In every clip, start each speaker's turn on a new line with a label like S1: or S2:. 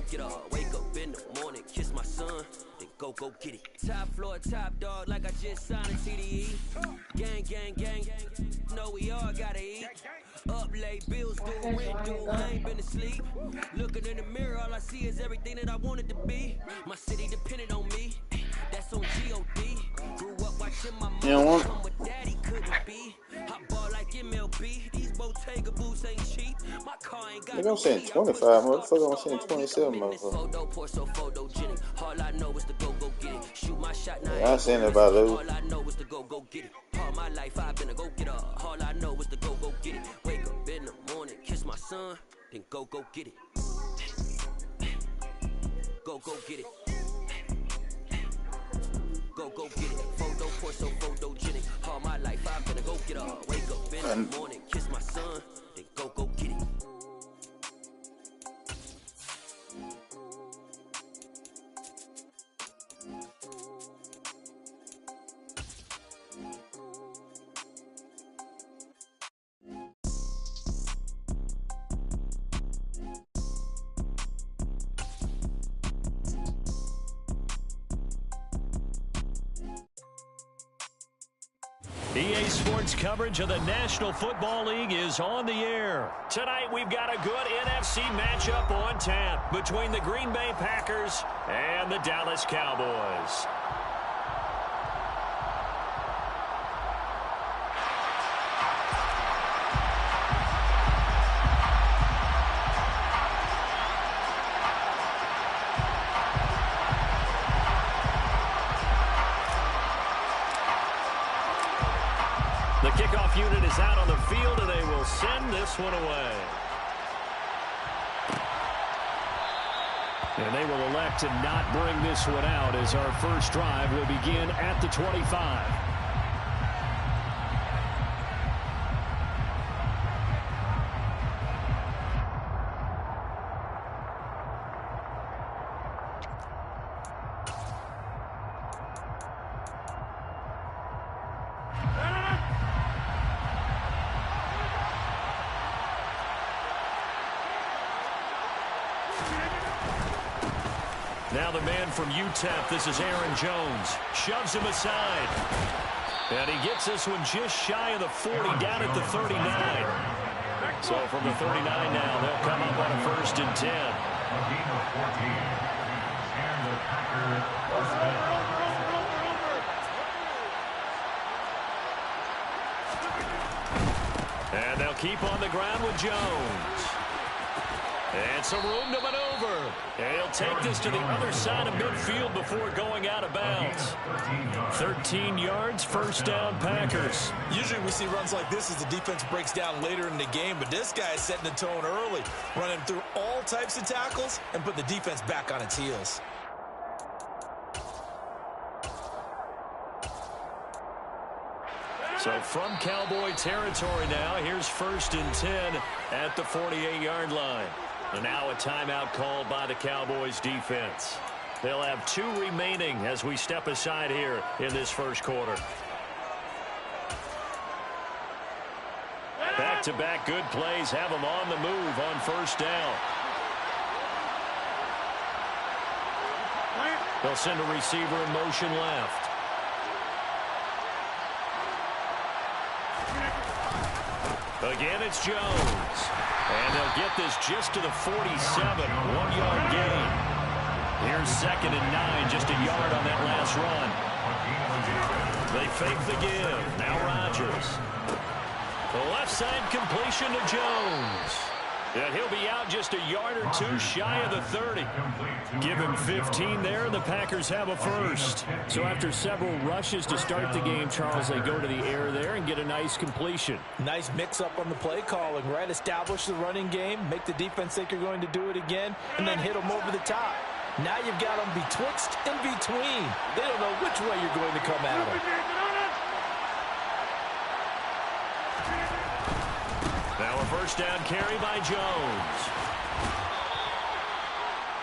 S1: get up. Wake up in the morning, kiss my son, then go get it. Top floor, top dog, like I just signed a TDE. Gang, gang, gang, know we all gotta eat. Up late, bills due, rent due, I ain't been asleep. Looking in the mirror, all I see is everything that I wanted to be. My city depended on me, that's on G.O.D. Grew up watching my mom come what daddy couldn't be. Hot ball like MLB, these Bottega boots ain't cheap. My car ain't got
S2: no. I'm saying 25, motherfucker. I'm saying 27, motherfucker.
S1: All I know is to go get it. Shoot my shot now.
S2: I ain't saying that about Lou.
S1: All I know is to go get it. All my life I've been a go getter. All I know is to go get it. Wake up in the morning, kiss my son, then go get it. Go get it. Go get it. Photo pour so photogenic. All my life I've been a go getter. Wake up in the morning, kiss my son, then go get it.
S3: EA Sports coverage of the National Football League is on the air. Tonight we've got a good NFC matchup on tap between the Green Bay Packers and the Dallas Cowboys. The kickoff unit is out on the field, and they will send this one away. And they will elect to not bring this one out as our first drive will begin at the 25. Now the man from UTEP, this is Aaron Jones, shoves him aside. And he gets this one just shy of the 40, down at the 39. So from the 39 now, they'll come up on a 1st and 10. And they'll keep on the ground with Jones. And some room to maneuver. And he'll take this to the other side of midfield before going out of bounds. 13 yards, 1st down, Packers.
S4: Usually we see runs like this as the defense breaks down later in the game, but this guy is setting the tone early, running through all types of tackles and put the defense back on its heels.
S3: So from Cowboy territory now, here's 1st and 10 at the 48-yard line. And now a timeout called by the Cowboys defense. They'll have 2 remaining as we step aside here in this first quarter. Back-to-back good plays have them on the move on 1st down. They'll send a receiver in motion left. Again, it's Jones. And they'll get this just to the 47, 1-yard gain. Here's 2nd and 9, just a yard on that last run. They fake the give. Now Rodgers. The left side completion to Jones. And he'll be out just a yard or 2 shy of the 30. Give him 15 there, and the Packers have a 1st.
S5: So after several rushes to start the game, Charles, they go to the air there and get a nice completion.
S4: Nice mix-up on the play calling, right? Establish the running game, make the defense think you're going to do it again, and then hit them over the top. Now you've got them betwixt and between. They don't know which way you're going to come at them.
S3: Now a 1st down carry by Jones.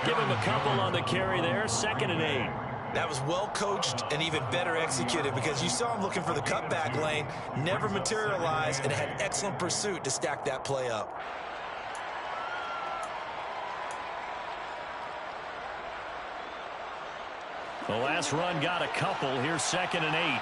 S3: Give him a couple on the carry there, 2nd and 8.
S4: That was well coached and even better executed because you saw him looking for the cutback lane, never materialized, and had excellent pursuit to stack that play up.
S3: The last run got a couple. Here's 2nd and 8.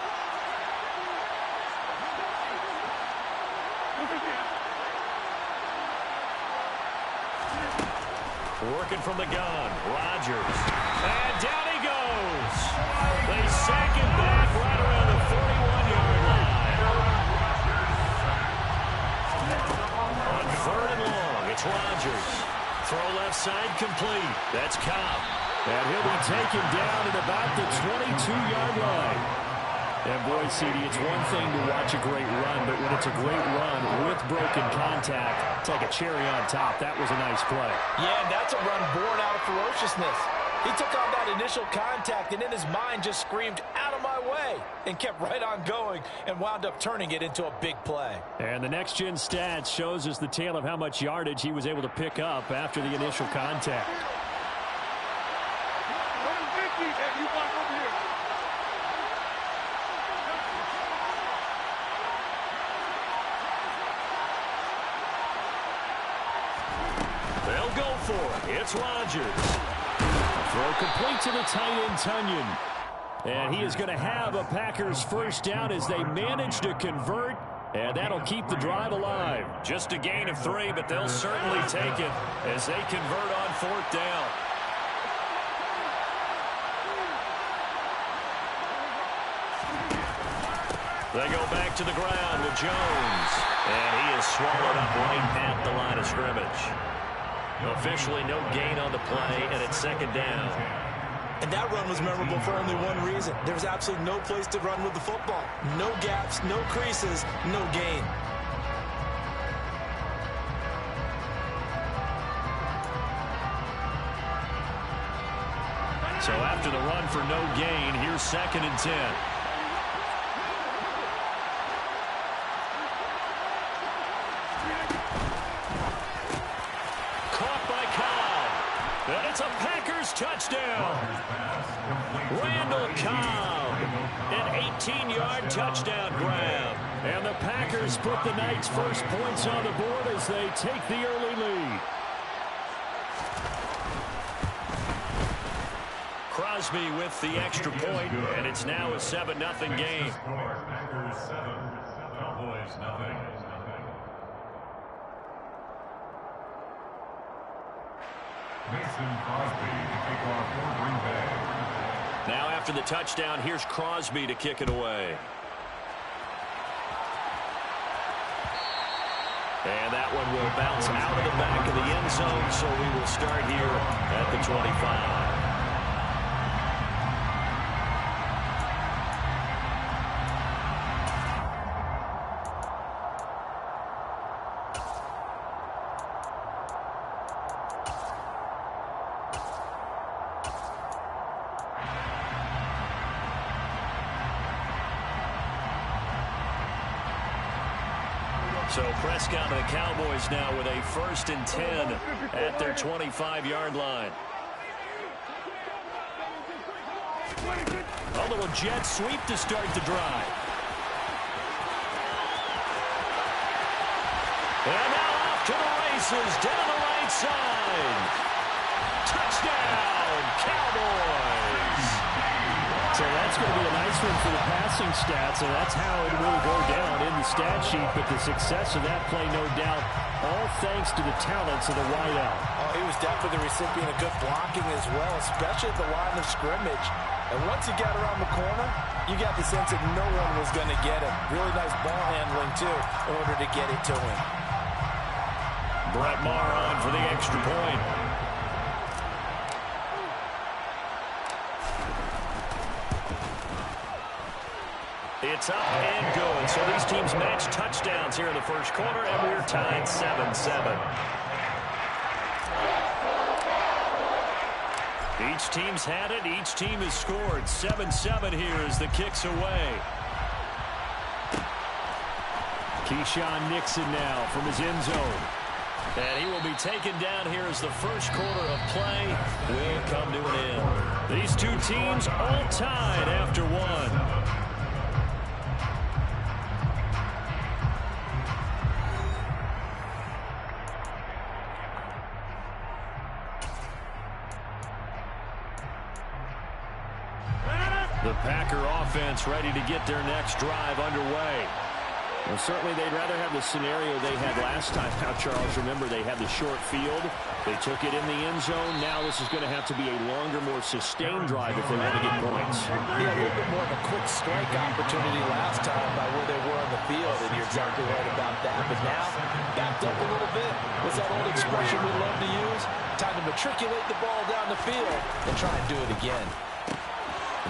S3: Working from the gun, Rodgers. And down he goes. They sack him back right around the 31-yard line. On 3rd and long, it's Rodgers. Throw left side complete. That's Cobb. And he'll be taken down at about the 22-yard line. And boy, CD, it's one thing to watch a great run, but when it's a great run with broken contact, it's like a cherry on top. That was a nice play.
S4: Yeah, and that's a run born out of ferociousness. He took on that initial contact and in his mind just screamed, "Out of my way," and kept right on going and wound up turning it into a big play.
S5: And the next-gen stats shows us the tale of how much yardage he was able to pick up after the initial contact.
S3: They'll go for it. It's Rodgers. Throw complete to the tight end, Tunyon. And he is going to have a Packers first down as they manage to convert. And that'll keep the drive alive. Just a gain of 3, but they'll certainly take it as they convert on 4th down. They go back to the ground with Jones. And he is swallowed up right at the line of scrimmage. Officially no gain on the play, and it's 2nd down.
S4: And that run was memorable for only one reason. There was absolutely no place to run with the football. No gaps, no creases, no gain.
S3: So after the run for no gain, here's 2nd and 10. And it's a Packers touchdown. Randall Cobb, an 18-yard touchdown grab. And the Packers put the Knights' first points on the board as they take the early lead. Crosby with the extra point, and it's now a 7-0 game.
S6: Packers 7, Cowboys nothing. Mason Crosby to kick off for Green Bay.
S3: Now after the touchdown, here's Crosby to kick it away. And that one will bounce out of the back of the end zone, so we will start here at the 25. So Prescott and the Cowboys now with a 1st and 10 at their 25-yard line. A little jet sweep to start the drive. And now off to the races down the right side. Touchdown, Cowboys.
S5: So that's going to be a nice one for the passing stats, and that's how it will go down in the stat sheet. But the success of that play, no doubt, all thanks to the talents of the wideout.
S4: Oh, he was definitely the recipient of good blocking as well, especially at the line of scrimmage. And once he got around the corner, you got the sense that no one was going to get him. Really nice ball handling, too, in order to get it to him.
S3: Brett Maher on for the extra point. It's up and good. So these teams match touchdowns here in the first quarter, and we're tied 7-7. Each team's had it. Each team has scored. 7-7 here as the kick's away.
S5: Keyshawn Nixon now from his end zone.
S3: And he will be taken down here as the first quarter of play will come to an end. These two teams all tied after one. The Packer offense ready to get their next drive underway.
S5: Well, certainly they'd rather have the scenario they had last time out, Charles. Remember, they had the short field. They took it in the end zone. Now this is going to have to be a longer, more sustained drive if they want to get points.
S4: Yeah, a little bit more of a quick strike opportunity last time by where they were on the field, and you're exactly right about that. But now, backed up a little bit. What's that old expression we love to use? Time to matriculate the ball down the field and try and do it again.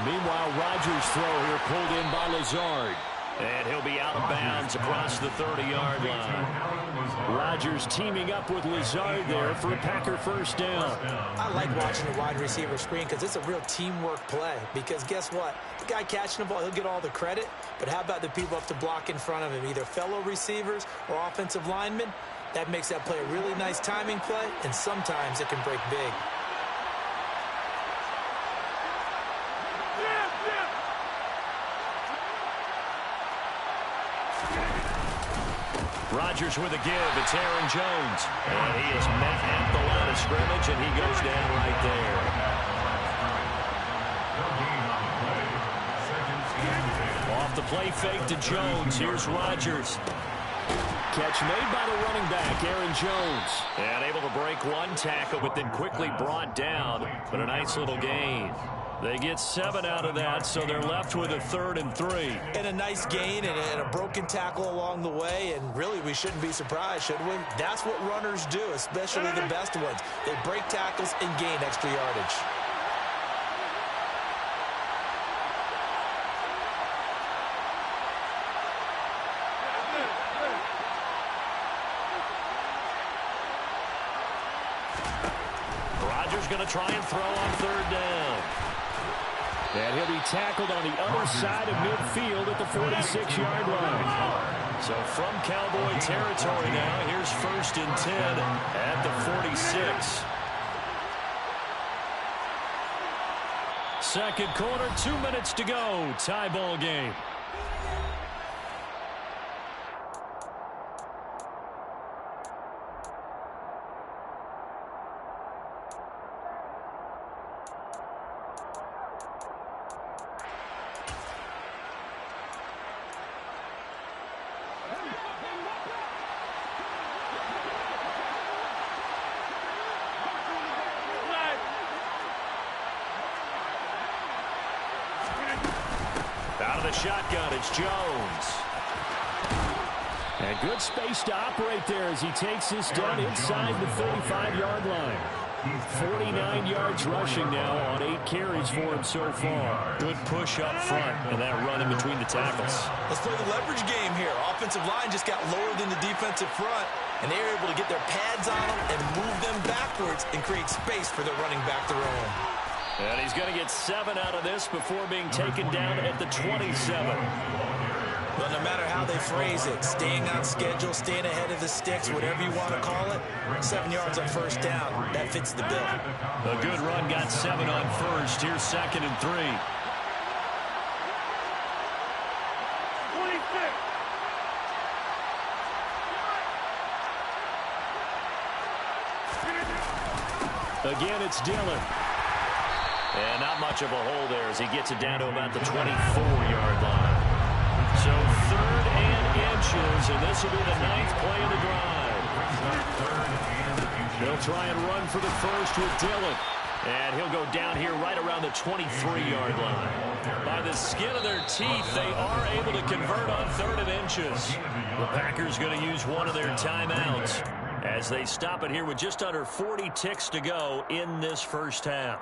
S3: Meanwhile, Rodgers' throw here pulled in by Lazard. And he'll be out of bounds across the 30-yard line. Rodgers teaming up with Lazard there for a Packer first down.
S4: I like watching the wide receiver screen because it's a real teamwork play. Because guess what? The guy catching the ball, he'll get all the credit. But how about the people up to block in front of him, either fellow receivers or offensive linemen? That makes that play a really nice timing play, and sometimes it can break big.
S3: Rodgers with a give. It's Aaron Jones. And he is met at the line of scrimmage, and he goes down right there. Off the play fake to Jones. Here's Rodgers. Catch made by the running back, Aaron Jones. And able to break one tackle, but then quickly brought down. But a nice little gain. They get 7 out of that, so they're left with a 3rd and 3.
S4: And a nice gain and a broken tackle along the way, and really we shouldn't be surprised, should we? That's what runners do, especially the best ones. They break tackles and gain extra yardage.
S3: Rodgers going to try and throw on 3rd down.
S5: And he'll be tackled on the other side of midfield at the 46-yard line.
S3: So from Cowboy territory now, here's 1st and 10 at the 46. Second quarter, 2 minutes to go. Tie ball game. Out of the shotgun, it's Jones.
S5: And good space to operate there as he takes this down inside the 35-yard line. 49 yards rushing now on 8 carries for him so far.
S3: Good push up front and that run in between the tackles.
S4: Let's play the leverage game here. Offensive line just got lower than the defensive front, and they were able to get their pads on them and move them backwards and create space for their running back to roam.
S3: And he's going to get 7 out of this before being taken down at the 27.
S4: Well, no matter how they phrase it, staying on schedule, staying ahead of the sticks, whatever you want to call it, 7 yards on first down, that fits the bill.
S3: A good run got 7 on first. Here's 2nd and 3. Again, it's Dillon. And not much of a hole there as he gets it down to about the 24-yard line. So 3rd and inches, and this will be the 9th play of the drive. They'll try and run for the first with Dillon. And he'll go down here right around the 23-yard line. By the skin of their teeth, they are able to convert on 3rd and inches. The Packers going to use one of their timeouts as they stop it here with just under 40 ticks to go in this first half.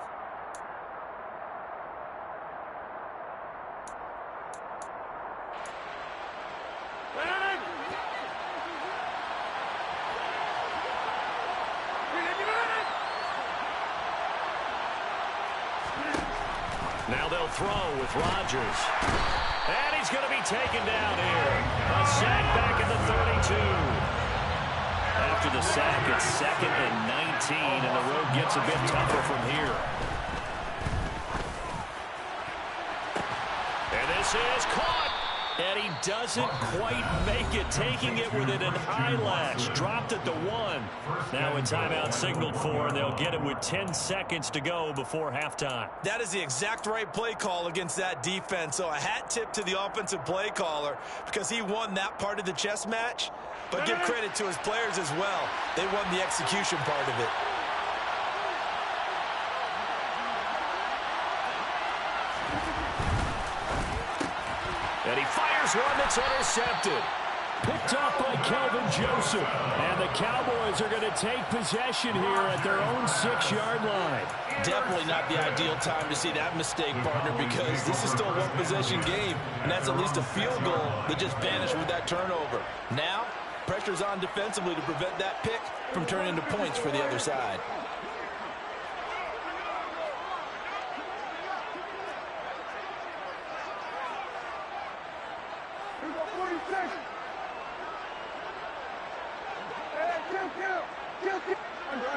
S3: Now they'll throw with Rodgers. And he's going to be taken down here. A sack back at the 32. After the sack, it's 2nd and 19, and the road gets a bit tougher from here. And this is caught. And he doesn't quite make it, taking it within an eyelash. Dropped at the 1. Now a timeout signaled for, and they'll get it with 10 seconds to go before halftime.
S4: That is the exact right play call against that defense. So a hat tip to the offensive play caller because he won that part of the chess match. But give credit to his players as well. They won the execution part of it.
S3: And he fires one that's intercepted. Picked off by Kelvin Joseph. And the Cowboys are going to take possession here at their own 6-yard line.
S4: Definitely not the ideal time to see that mistake, partner, because this is still a one-possession game, and that's at least a field goal that just vanished with that turnover. Now, pressure's on defensively to prevent that pick from turning into points for the other side.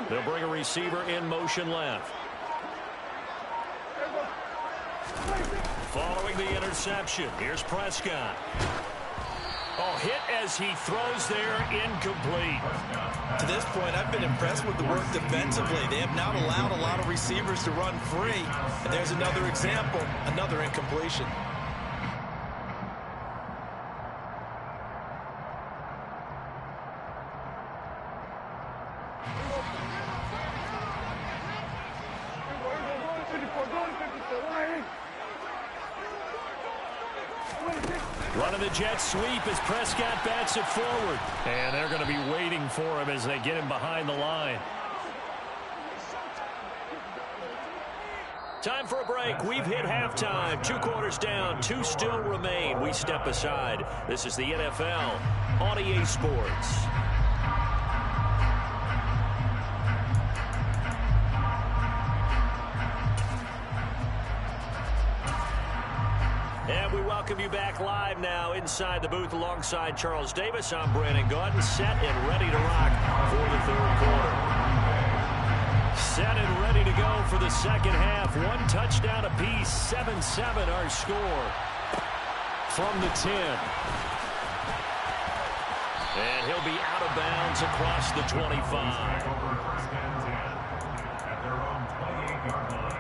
S3: They'll bring a receiver in motion left. Following the interception, here's Prescott. Oh, hit as he throws there, incomplete.
S4: To this point, I've been impressed with the work defensively. They have not allowed a lot of receivers to run free. And there's another example, another incompletion.
S3: Running the jet sweep as Prescott bats it forward. And they're going to be waiting for him as they get him behind the line. Time for a break. We've hit halftime. 2 quarters down. 2 still remain. We step aside. This is the NFL on EA Sports. And we welcome you back live now inside the booth alongside Charles Davis. I'm Brandon Gaudin, set and ready to rock for the 3rd quarter. Set and ready to go for the second half. 1 touchdown apiece, 7-7 our score from the 10. And he'll be out of bounds across the 25.
S6: At their own 28-yard line.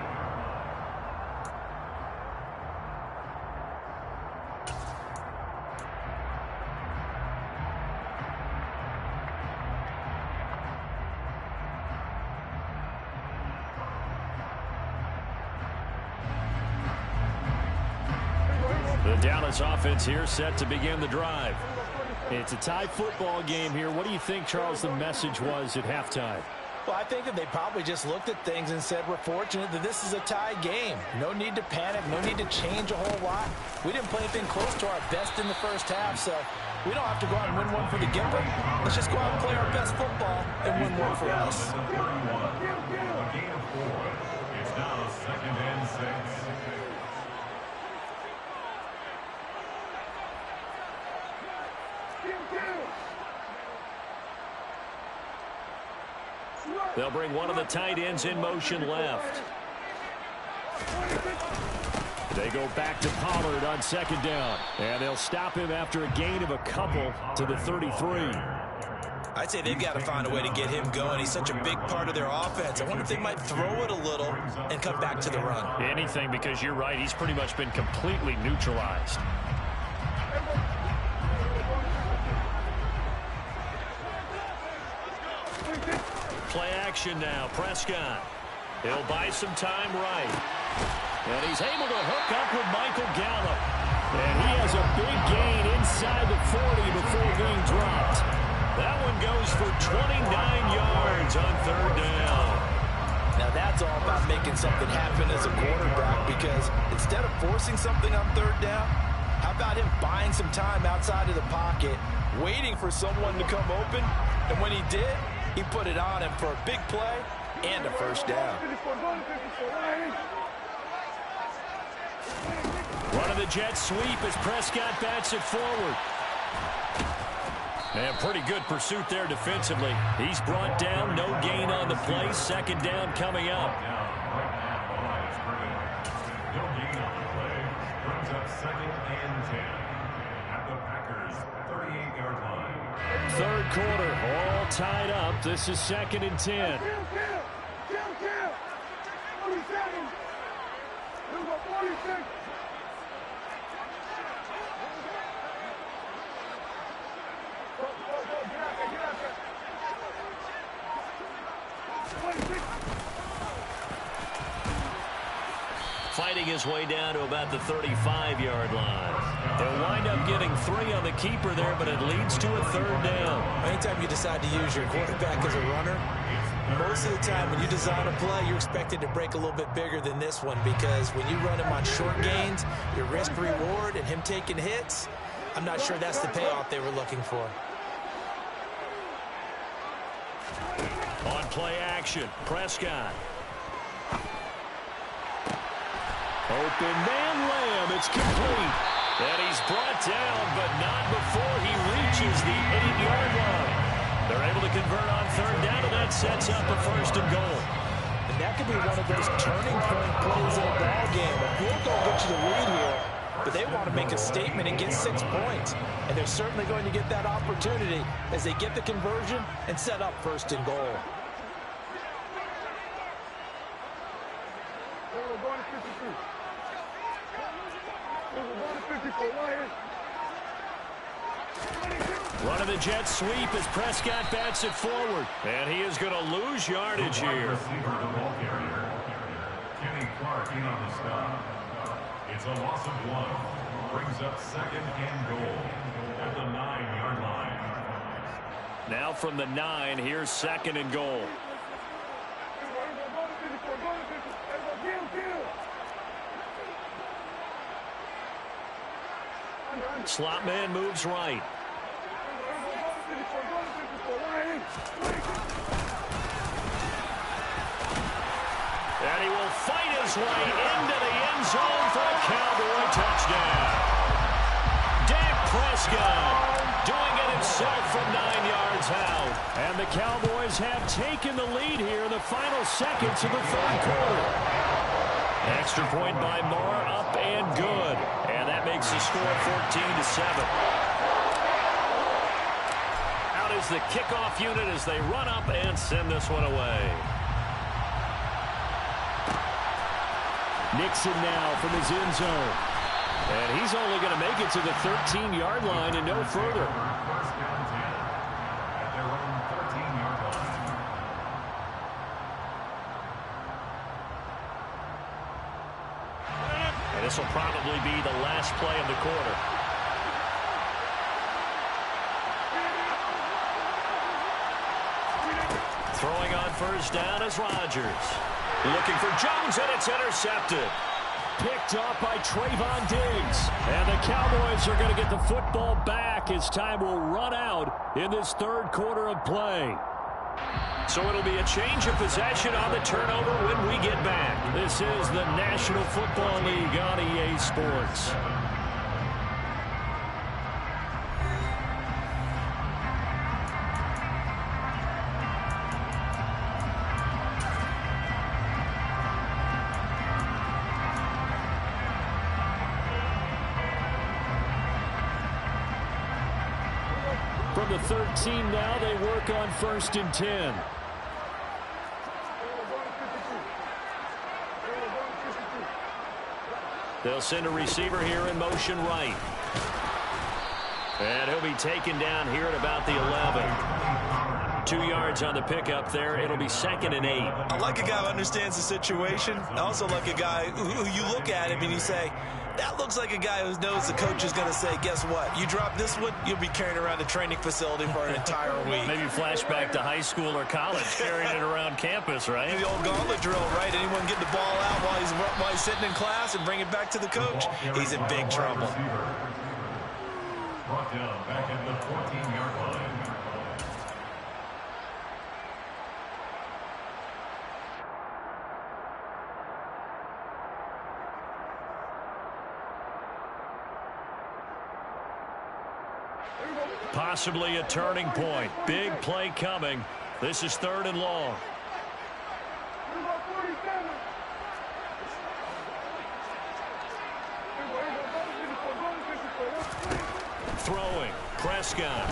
S3: The Dallas offense here set to begin the drive. It's a tie football game here. What do you think, Charles, the message was at halftime?
S4: Well, I think that they probably just looked at things and said, we're fortunate that this is a tie game. No need to panic. No need to change a whole lot. We didn't play anything close to our best in the first half, so we don't have to go out and win one for the Gipper. Let's just go out and play our best football and win one for us.
S6: A gain of 4. It's now 2nd and 6.
S3: They'll bring one of the tight ends in motion left. They go back to Pollard on 2nd down. And they'll stop him after a gain of a couple to the 33.
S4: I'd say they've got to find a way to get him going. He's such a big part of their offense. I wonder if they might throw it a little and come back to the run.
S3: Anything, because you're right. He's pretty much been completely neutralized. Play action now. Prescott. He'll buy some time right. And he's able to hook up with Michael Gallup. And he has a big gain inside the 40 before being dropped. That one goes for 29 yards on 3rd down.
S4: Now that's all about making something happen as a quarterback, because instead of forcing something on 3rd down, how about him buying some time outside of the pocket, waiting for someone to come open, and when he did, he put it on him for a big play and a 1st down.
S3: Running the jet sweep as Prescott bats it forward. And pretty good pursuit there defensively. He's brought down, no gain on the play. 2nd down coming up.
S6: No gain on the play. Brings up 2nd and 10. Packers 38-yard line.
S3: Third quarter, all tied up. This is 2nd and 10. Fighting his way down to about the 35-yard line. They'll wind up getting 3 on the keeper there, but it leads to a 3rd down.
S4: Anytime you decide to use your quarterback as a runner, most of the time when you design a play, you're expected to break a little bit bigger than this one, because when you run him on short gains, your risk-reward and him taking hits, I'm not sure that's the payoff they were looking for.
S3: On play action, Prescott. Open man Lamb, it's complete. And he's brought down, but not before he reaches the 8-yard line. They're able to convert on 3rd down, and that sets up a 1st and goal.
S4: And that could be one of those turning point plays in a ball game. A field goal gets you the lead here, but they want to make a statement and get 6 points. And they're certainly going to get that opportunity as they get the conversion and set up 1st and goal.
S3: Running the jet sweep as Prescott bats it forward. And he is going to lose yardage here.
S6: Receiver, the ball carrier. Kenny Clark in on the stop. It's a loss of 1. Brings up 2nd and goal at the 9-yard line.
S3: Now from the 9, here's 2nd and goal. Slot man moves right. And he will fight his way into the end zone for a Cowboy touchdown. Dak Prescott doing it himself from 9 yards out. And the Cowboys have taken the lead here in the final seconds of the 3rd quarter. Extra point by Moore, up and good. And that makes the score 14-7. Out is the kickoff unit as they run up and send this one away. Nixon now from his end zone. And he's only going to make it to the 13-yard line and no further.
S6: 1st down 10 at their own 13-yard line.
S3: And this will probably be the last play of the quarter. Throwing on 1st down is Rodgers. Looking for Jones, and it's intercepted. Picked off by Trayvon Diggs. And the Cowboys are going to get the football back as time will run out in this 3rd quarter of play. So it'll be a change of possession on the turnover when we get back. This is the National Football League on EA Sports. From the 13 now, they work on 1st and 10. They'll send a receiver here in motion right. And he'll be taken down here at about the 11. 2 yards on the pickup there. It'll be 2nd and 8.
S4: I like a guy who understands the situation. I also like a guy who you look at him and you say, that looks like a guy who knows the coach is going to say, guess what? You drop this one, you'll be carrying around the training facility for an entire week.
S3: Maybe flashback to high school or college, carrying it around campus, right?
S4: The old gauntlet drill, right? Anyone get the ball out while he's sitting in class and bring it back to the coach? He's in big trouble.
S6: Brought down back at the 14-yard line.
S3: Possibly a turning point. Big play coming. This is 3rd and long. throwing. Prescott.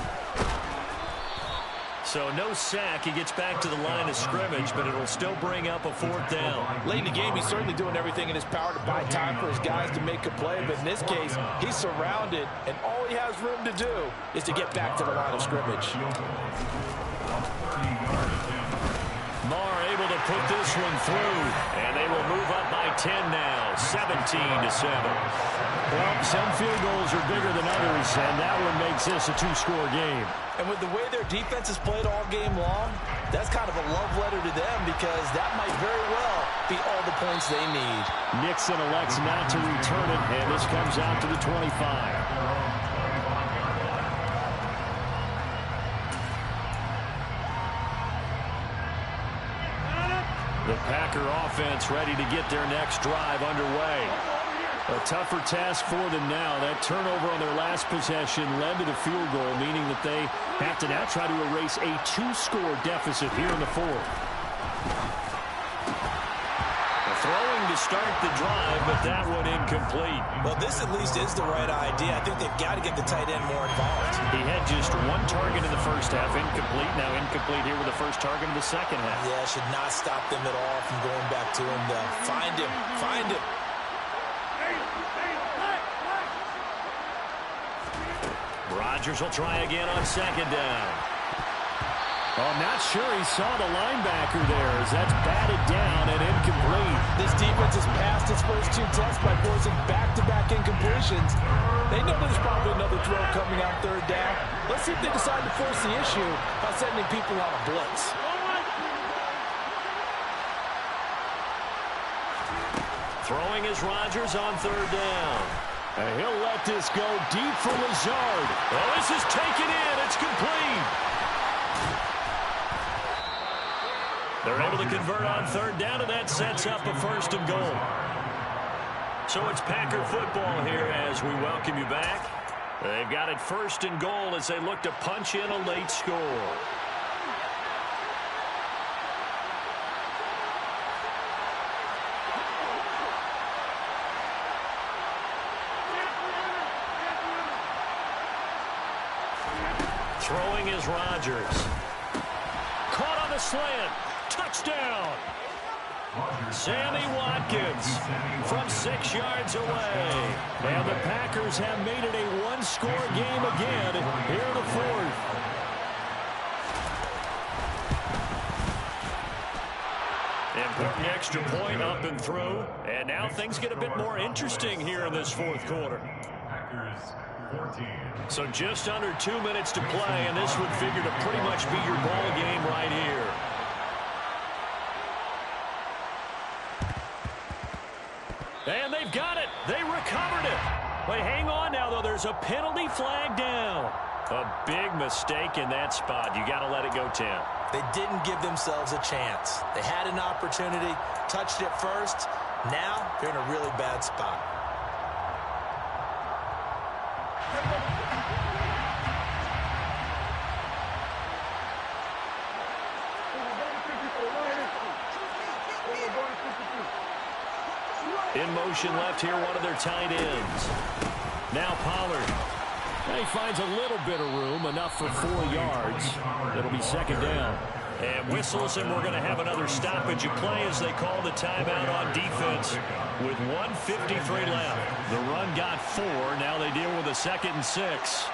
S3: So no sack. He gets back to the line of scrimmage, but it'll still bring up a 4th down.
S4: Late in the game, he's certainly doing everything in his power to buy time for his guys to make a play. But in this case, he's surrounded, and all he has room to do is to get back to the line of scrimmage.
S3: Marr able to put this one through, and they will move up by 10 now, 17-7.
S5: Well, some field goals are bigger than others, and that one makes this a 2-score game.
S4: And with the way their defense has played all game long, that's kind of a love letter to them because that might very well be all the points they need.
S5: Nixon elects not to return it, and this comes out to the 25.
S3: The Packer offense ready to get their next drive underway.
S5: A tougher task for them now. That turnover on their last possession led to the field goal, meaning that they have to now try to erase a 2-score deficit here in the 4th.
S3: Throwing to start the drive, but that one incomplete.
S4: Well, this at least is the right idea. I think they've got to get the tight end more involved.
S3: He had just 1 target in the first half, incomplete. Now incomplete here with the first target in the second half.
S4: Yeah, should not stop them at all from going back to him. Find him. Find him.
S3: Rodgers will try again on 2nd down.
S5: Well, I'm not sure he saw the linebacker there as that's batted down and incomplete.
S4: This defense has passed its first 2 tests by forcing back-to-back incompletions. They know there's probably another throw coming on 3rd down. Let's see if they decide to force the issue by sending people on a blitz.
S3: Throwing is Rodgers on 3rd down.
S5: And he'll let this go deep for Lazard.
S3: Oh, this is taken in. It's complete. They're able to convert on 3rd down, and that sets up a 1st and goal. So it's Packer football here as we welcome you back. They've got it 1st and goal as they look to punch in a late score. Throwing is Rodgers. Caught on the slant. Touchdown. Sammy Watkins from 6 yards away. And the Packers have made it a 1-score game again here in the 4th. Important extra point up and through. And now things get a bit more interesting here in this 4th quarter. So just under 2 minutes to play, and this would figure to pretty much be your ball game right here. And they've got it. They recovered it. They hang on now, though. There's a penalty flag down. A big mistake in that spot. You got to let it go, Tim.
S4: They didn't give themselves a chance. They had an opportunity, touched it first. Now they're in a really bad spot.
S3: In motion left here, one of their tight ends. Now Pollard.
S5: He finds a little bit of room, enough for 4 yards. It'll be 2nd down.
S3: And whistles, and we're going to have another stoppage of play as they call the timeout on defense with 1:53 left. The run got 4. Now they deal with a 2nd and 6.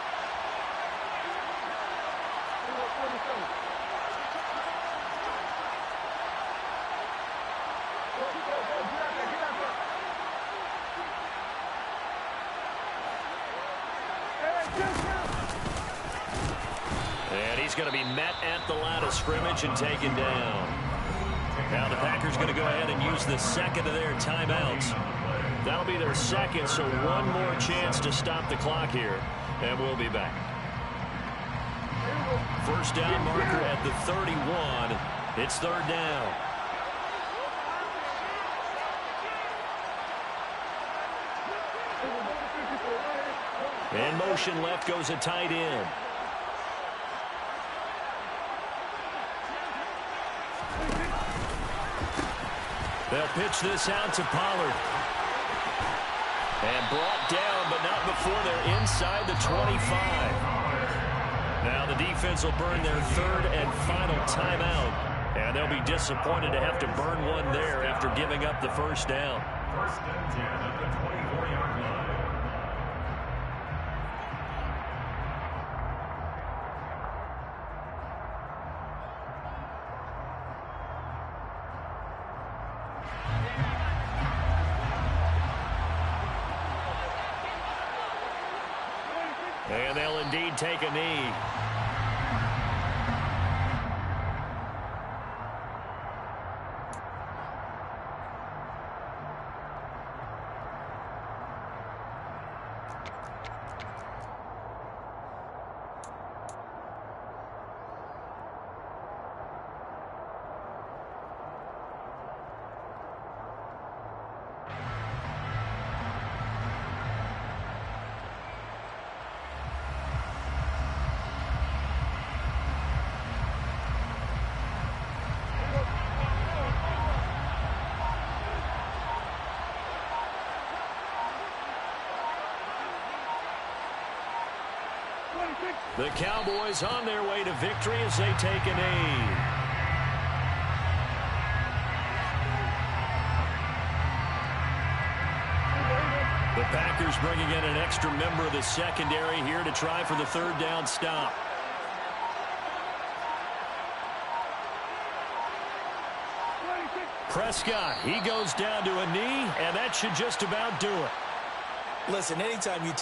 S3: And he's going to be met at the line of scrimmage and taken down. Now the Packers going to go ahead and use the 2nd of their timeouts. That'll be their 2nd, so one more chance to stop the clock here. And we'll be back. 1st down marker at the 31. It's 3rd down. In motion left goes a tight end. They'll pitch this out to Pollard. And brought down, but not before they're inside the 25. Now the defense will burn their third and final timeout. And they'll be disappointed to have to burn one there after giving up the first down.
S6: First and 10 at the 24-yard line.
S3: And they'll indeed take a knee. The Cowboys on their way to victory as they take a knee. The Packers bringing in an extra member of the secondary here to try for the third down stop. Prescott, he goes down to a knee, and that should just about do it.
S4: Listen, anytime you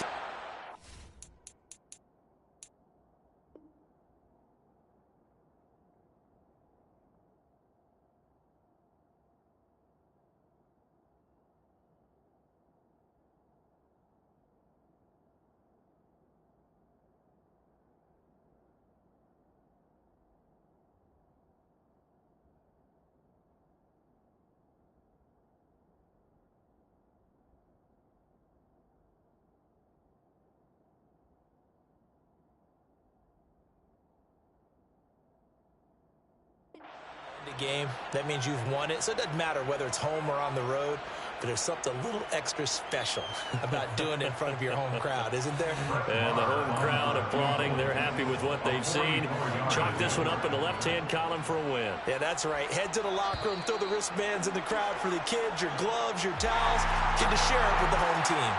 S4: game, that means you've won it. So it doesn't matter whether it's home or on the road, but there's something a little extra special about doing it in front of your home crowd, isn't there?
S3: And the home crowd applauding. They're happy with what they've seen. Chalk this one up in the left-hand column for a win.
S4: Yeah, that's right. Head to the locker room, throw the wristbands in the crowd for the kids, your gloves, your towels. Get to share it with the home team.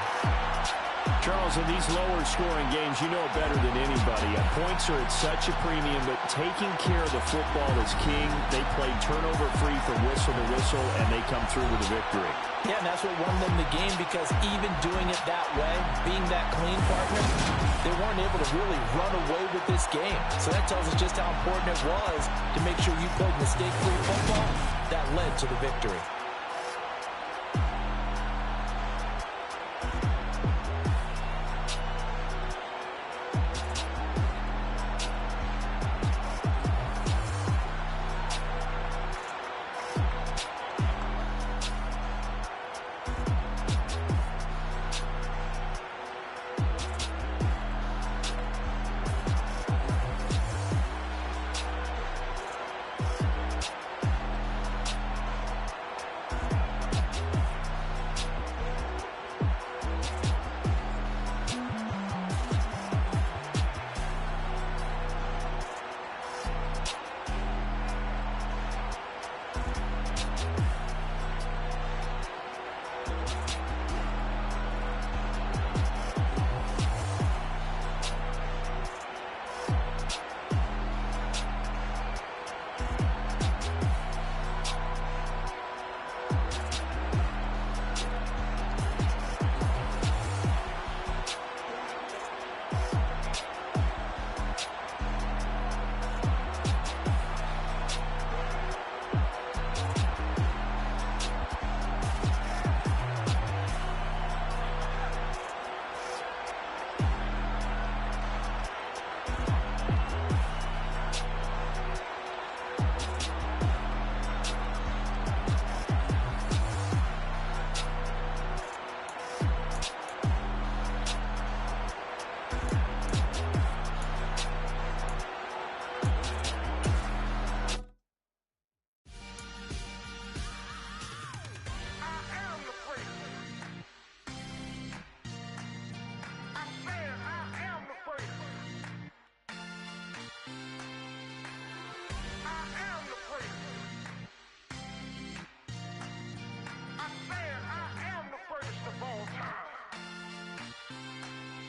S5: Charles, in these lower-scoring games, you know better than anybody. Points are at such a premium, but taking care of the football is king. They played turnover-free from whistle to whistle, and they come through with a victory.
S4: Yeah, and that's what won them the game, because even doing it that way, being that clean partner, they weren't able to really run away with this game. So that tells us just how important it was to make sure you played mistake-free football. That led to the victory.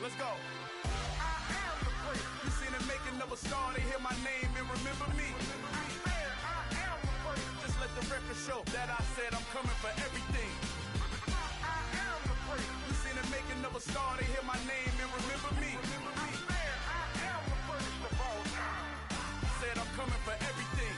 S7: Let's go. I am the great. You seen the making of a star, they hear my name and remember me. I am the great. Just let the record show that I said I'm coming for everything. I am the great. You seen the making of a star, they hear my name and remember me. I am the greatest of all time. Said I'm coming for everything.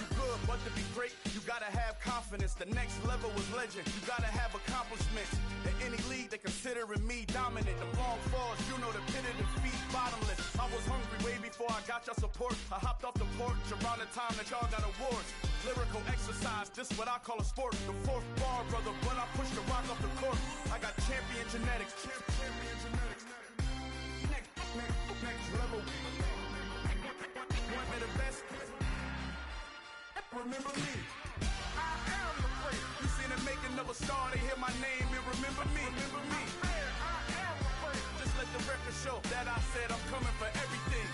S7: You good, but to be great, you gotta have confidence. The next level was legend. You gotta have accomplishments. In any league, they considering me dominant. The long falls, you know the pit of defeat, bottomless. I was hungry way before I got your support. I hopped off the porch around the time that y'all got awards. Lyrical exercise, this what I call a sport. The fourth bar, brother, when I push the rock off the court. I got champion genetics. Champion genetics. Next level. One of the best. Remember me. I am the great. You seen the making of a star, they hear my name and remember me. Remember me. I am the great. Just let the record show that I said I'm coming for everything.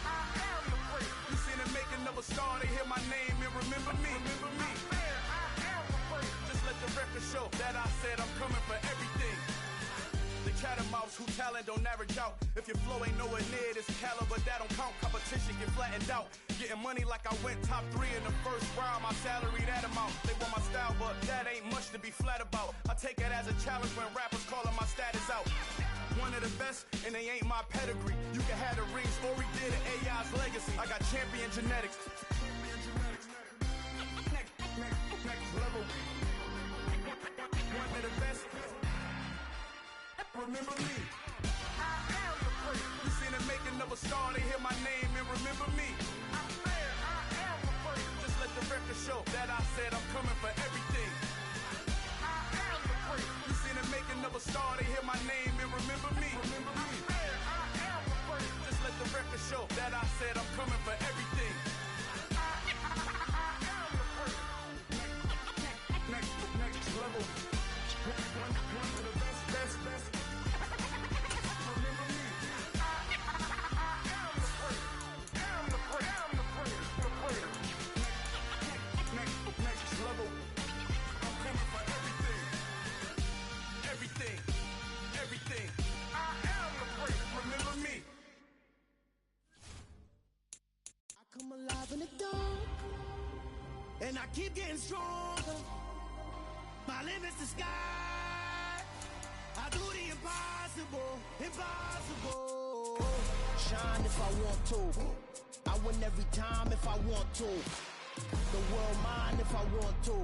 S7: I am the great. You seen the making of a star, they hear my name and remember me. Remember me. I am the great. Just let the record show that I said I'm coming for everything. The catamounts who talent don't average out. If your flow ain't nowhere near this caliber, that don't count. Competition get flattened out. Getting money like I went top 3 in the first round. My salary that amount. They want my style, but that ain't much to be flat about. I take it as a challenge when rappers calling my status out. One of the best, and they ain't my pedigree. You can have the rings, or we did it, AI's legacy. I got champion genetics. Next level. One of the best. Remember me. I am the great. You seen the making of a star, they hear my name and remember me. I am the great. Just let the record show that I said I'm coming for everything. I am the great. You seen the making of a star, they hear my name and remember me. Remember me. I am the great. Just let the record show that I said I'm coming for everything. I am the great. Next level. One of the best. Everything. I am the great. Remember me.
S1: I come alive in the dark, and I keep getting stronger. My limit's the sky. I do the impossible. Shine if I want to. I win every time if I want to. The world mine if I want to.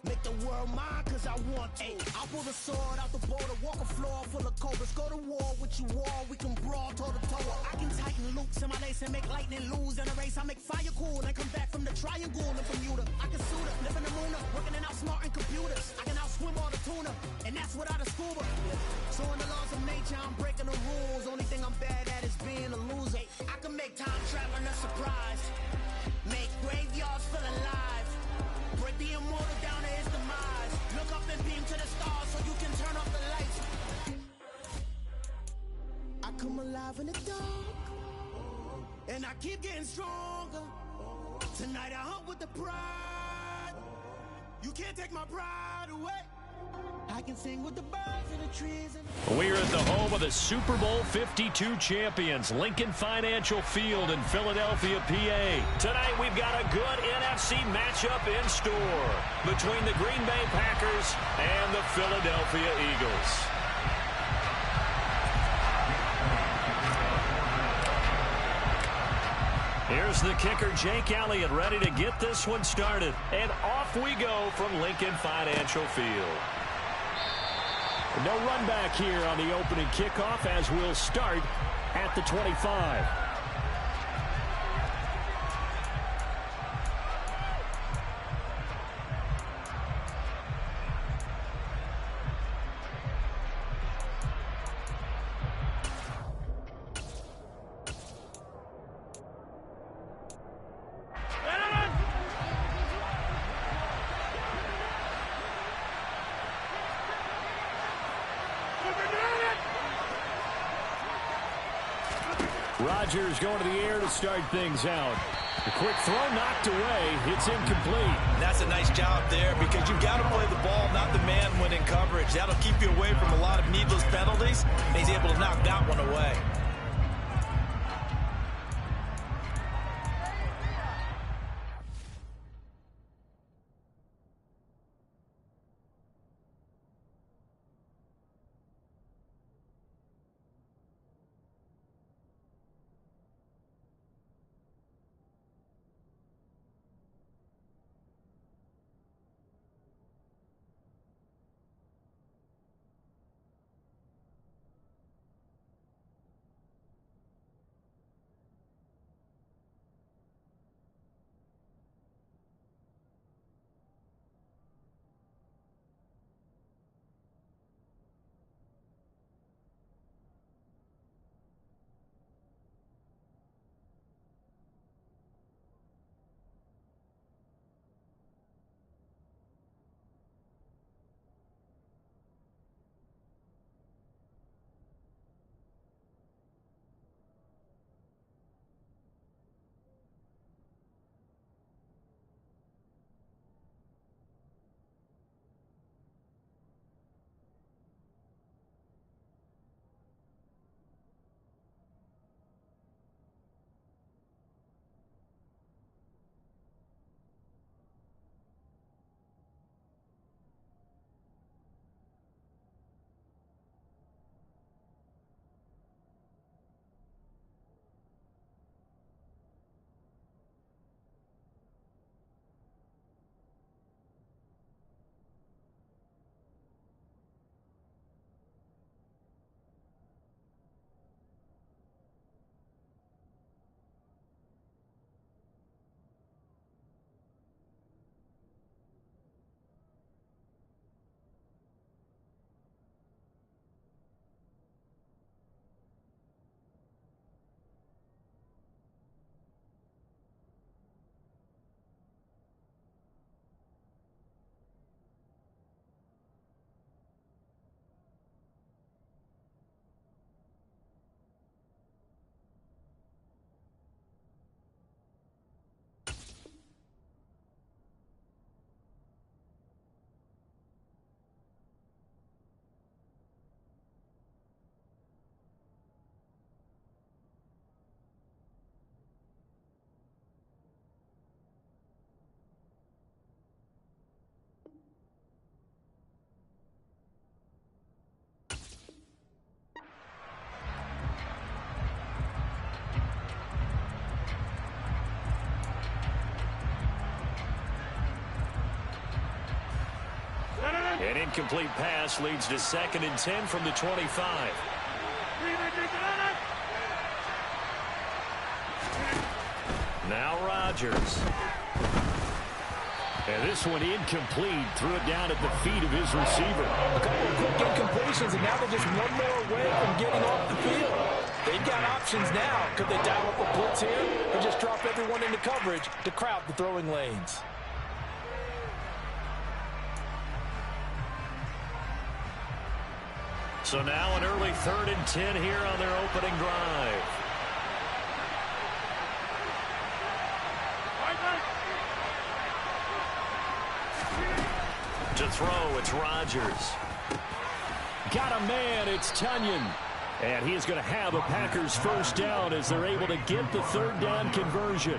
S1: Make the world mine cause I want to. I pull the sword out the border, walk a floor full of cobras. Go to war with you all, we can brawl toe to toe. I can tighten loops in my lace and make lightning lose in a race. I make fire cool and come back from the triangle in Bermuda. I can suit up, live in the moon up, working and outsmarting computers. I can outswim all the tuna, and that's without a scuba. So in the laws of nature, I'm breaking the rules. Only thing I'm bad at is being a loser. I can make time traveling a surprise. Make graveyards feel alive. Break the immortal down to his demise. Look up and beam to the stars so you can turn off the lights. I come alive in the dark, and I keep getting stronger. Tonight I hunt with the pride. You can't take my pride away. I can sing with the birds and the trees.
S3: We're at the home of the Super Bowl 52 champions, Lincoln Financial Field in Philadelphia, PA. Tonight we've got a good NFC matchup in store between the Green Bay Packers and the Philadelphia Eagles. Here's the kicker, Jake Elliott, ready to get this one started. And off we go from Lincoln Financial Field. No run back here on the opening kickoff as we'll start at the 25. Rodgers going to the air to start things out. A quick throw knocked away. It's incomplete.
S4: That's a nice job there because you've got to play the ball, not the man when in coverage. That'll keep you away from a lot of needless penalties, and he's able to knock that one away.
S3: An incomplete pass leads to 2nd and 10 from the 25. Now Rodgers. And this one incomplete. Threw it down at the feet of his receiver.
S4: A couple of quick incompletions, and now they're just one more away from getting off the field. They've got options now. Could they dial up a blitz here or just drop everyone into coverage to crowd the throwing lanes?
S3: So now an early 3rd and 10 here on their opening drive. To throw, it's Rodgers. Got a man, it's Tunyon. And he is going to have a Packers first down as they're able to get the 3rd down conversion.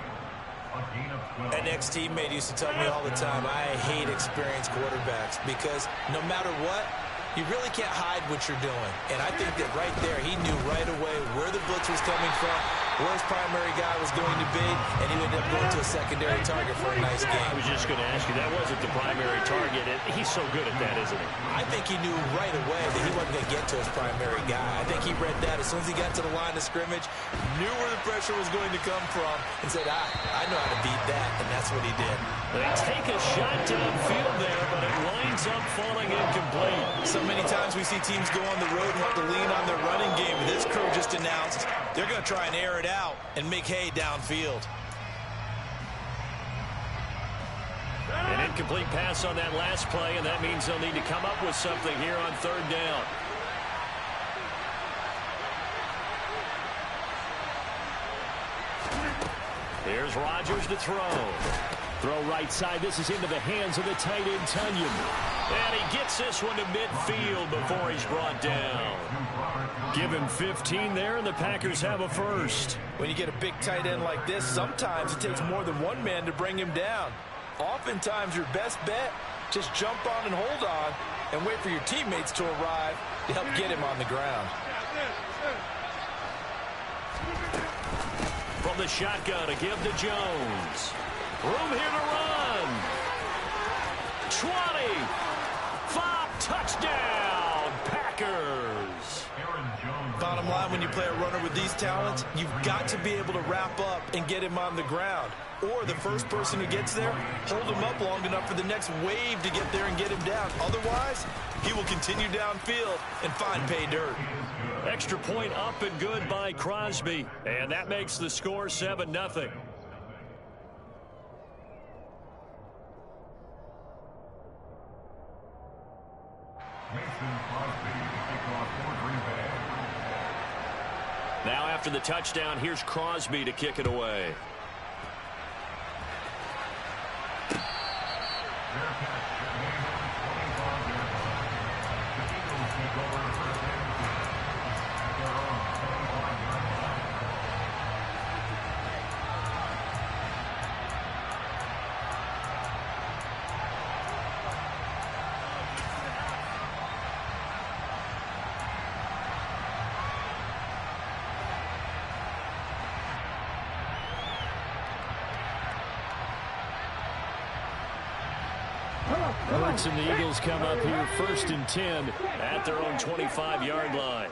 S4: An ex-teammate used to tell me all the time, I hate experienced quarterbacks because no matter what, you really can't hide what you're doing. And I think that right there, he knew right away where the blitz was coming from, where his primary guy was going to be, and he ended up going to a secondary target for a nice game.
S3: I was just going to ask you, that wasn't the primary target. He's so good at that, isn't he?
S4: I think he knew right away that he wasn't going to get to his primary guy. I think he read that as soon as he got to the line of scrimmage, knew where the pressure was going to come from, and said, I know how to beat that, and that's what he did.
S3: They take a shot downfield there, but it winds up falling incomplete.
S4: So many times we see teams go on the road and have to lean on their running game. This crew just announced they're going to try and air it out and make hay downfield.
S3: An incomplete pass on that last play, and that means they'll need to come up with something here on 3rd down. Here's Rodgers to throw.
S5: Throw right side. This is into the hands of the tight end, Tunyon. And he gets this one to midfield before he's brought down. Give him 15 there, and the Packers have a first.
S4: When you get a big tight end like this, sometimes it takes more than one man to bring him down. Oftentimes, your best bet, just jump on and hold on and wait for your teammates to arrive to help get him on the ground.
S3: From the shotgun to give to Jones. Room here to run. 20. 5. Touchdown, Packers.
S4: Bottom line, when you play a runner with these talents, you've got to be able to wrap up and get him on the ground. Or the first person who gets there, hold him up long enough for the next wave to get there and get him down. Otherwise, he will continue downfield and find pay dirt.
S3: Extra point up and good by Crosby. And that makes the score 7-0. Now after the touchdown, here's Crosby to kick it away. Hurts and the Eagles come up here 1st and 10 at their own 25-yard line.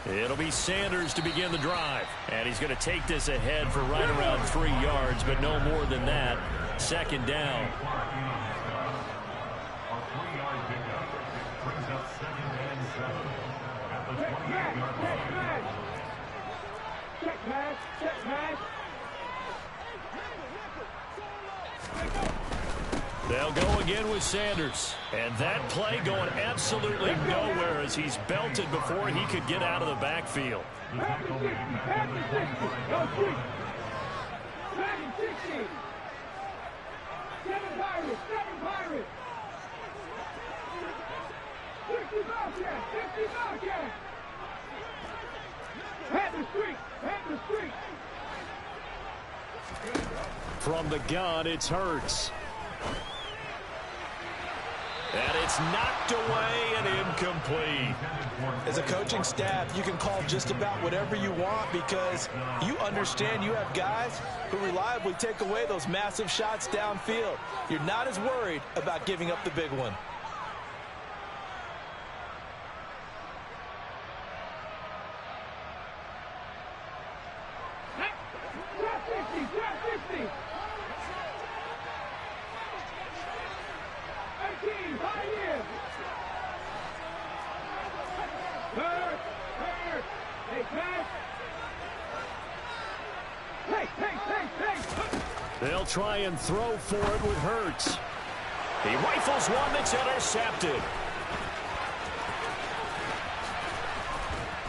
S3: It'll be Sanders to begin the drive. And he's going to take this ahead for right around 3 yards, but no more than that. 2nd down. They'll go again with Sanders. And that play going absolutely nowhere as he's belted before he could get out of the backfield. From the gun, it's Hurts. And it's knocked away and incomplete.
S4: As a coaching staff, you can call just about whatever you want because you understand you have guys who reliably take away those massive shots downfield. You're not as worried about giving up the big one.
S3: They'll try and throw for it with Hurts. He rifles one that's intercepted.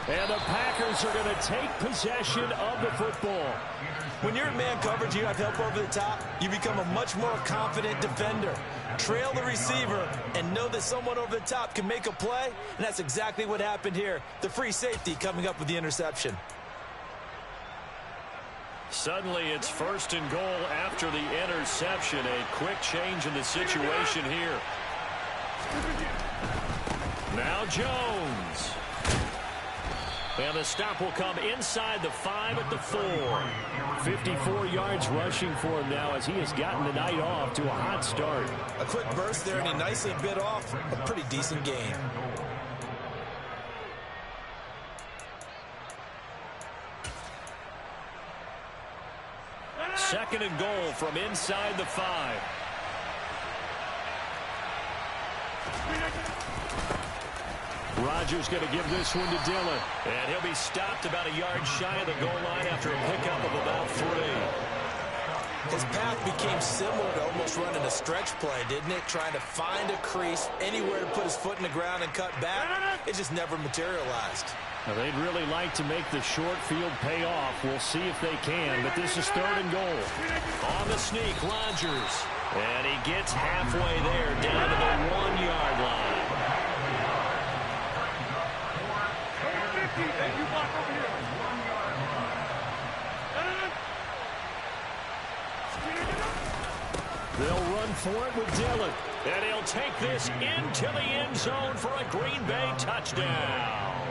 S3: And the Packers are going to take possession of the football.
S4: When you're in man coverage, you have help over the top, you become a much more confident defender. Trail the receiver and know that someone over the top can make a play, and that's exactly what happened here. The free safety coming up with the interception.
S3: Suddenly it's 1st and goal after the interception. A quick change in the situation here. Now Jones. And the stop will come inside the 5 at the 4. 54 yards rushing for him now as he has gotten the night off to a hot start.
S4: A quick burst there, and he nicely bit off a pretty decent gain.
S3: Second and goal from inside the 5. Rodgers going to give this one to Dillon. And he'll be stopped about a yard shy of the goal line after a pickup of about 3.
S4: His path became similar to almost running a stretch play, didn't it? Trying to find a crease, anywhere to put his foot in the ground and cut back. It just never materialized.
S3: Now, they'd really like to make the short field pay off. We'll see if they can, but this is 3rd and goal. On the sneak, Rodgers. And he gets halfway there, down to the 1-yard line. They'll run for it with Dillon. And he'll take this into the end zone for a Green Bay touchdown.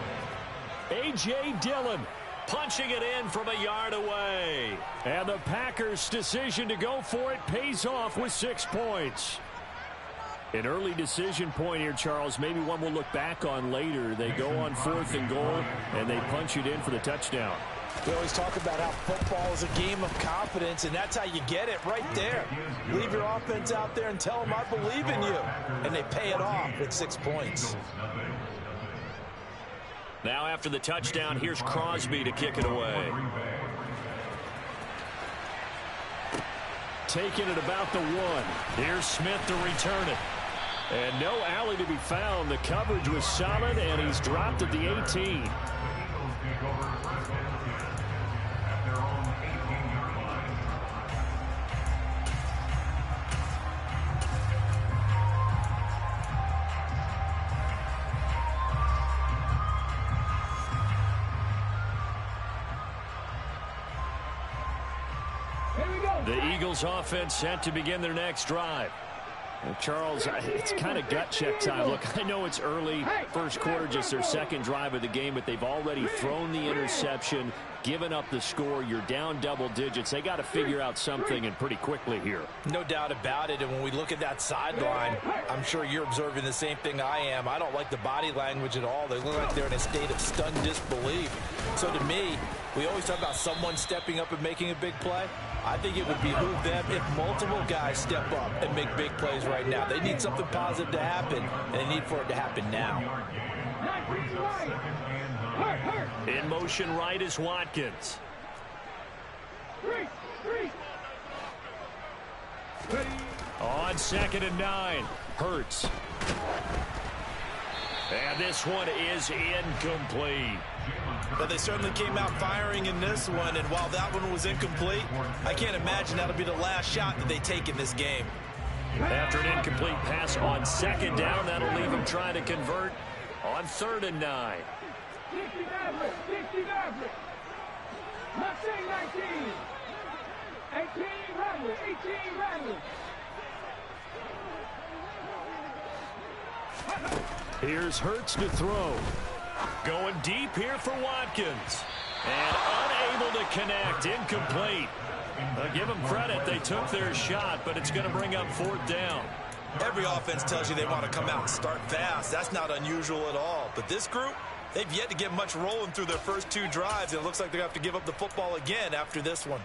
S3: A.J. Dillon punching it in from a yard away. And the Packers' decision to go for it pays off with 6 points. An early decision point here, Charles. Maybe one we'll look back on later. They go on 4th and goal, and they punch it in for the touchdown.
S4: We always talk about how football is a game of confidence, and that's how you get it right there. Leave your offense out there and tell them, I believe in you. And they pay it off with 6 points.
S3: Now after the touchdown, here's Crosby to kick it away. Taking it about the 1. Here's Smith to return it. And no alley to be found. The coverage was solid, and he's dropped at the 18. The Eagles offense set to begin their next drive. Charles, it's kind of gut check time. Look, I know it's early, first quarter, just their second drive of the game, but they've already thrown the interception, given up the score. You're down double digits. They got to figure out something, and pretty quickly here.
S4: No doubt about it, and when we look at that sideline, I'm sure you're observing the same thing I am. I don't like the body language at all. They look like they're in a state of stunned disbelief. So to me, we always talk about someone stepping up and making a big play. I think it would behoove them if multiple guys step up and make big plays right now. They need something positive to happen, and they need for it to happen now.
S3: In motion right is Watkins. On 2nd and 9, Hurts. And this one is incomplete.
S4: But they certainly came out firing in this one, and while that one was incomplete, I can't imagine that'll be the last shot that they take in this game.
S3: After an incomplete pass on 2nd down, that'll leave them trying to convert on 3rd and 9. Here's Hurts to throw. Going deep here for Watkins. And unable to connect. Incomplete. Give them credit. They took their shot, but it's going to bring up 4th down.
S4: Every offense tells you they want to come out and start fast. That's not unusual at all. But this group, they've yet to get much rolling through their first 2 drives. And it looks like they have to give up the football again after this one.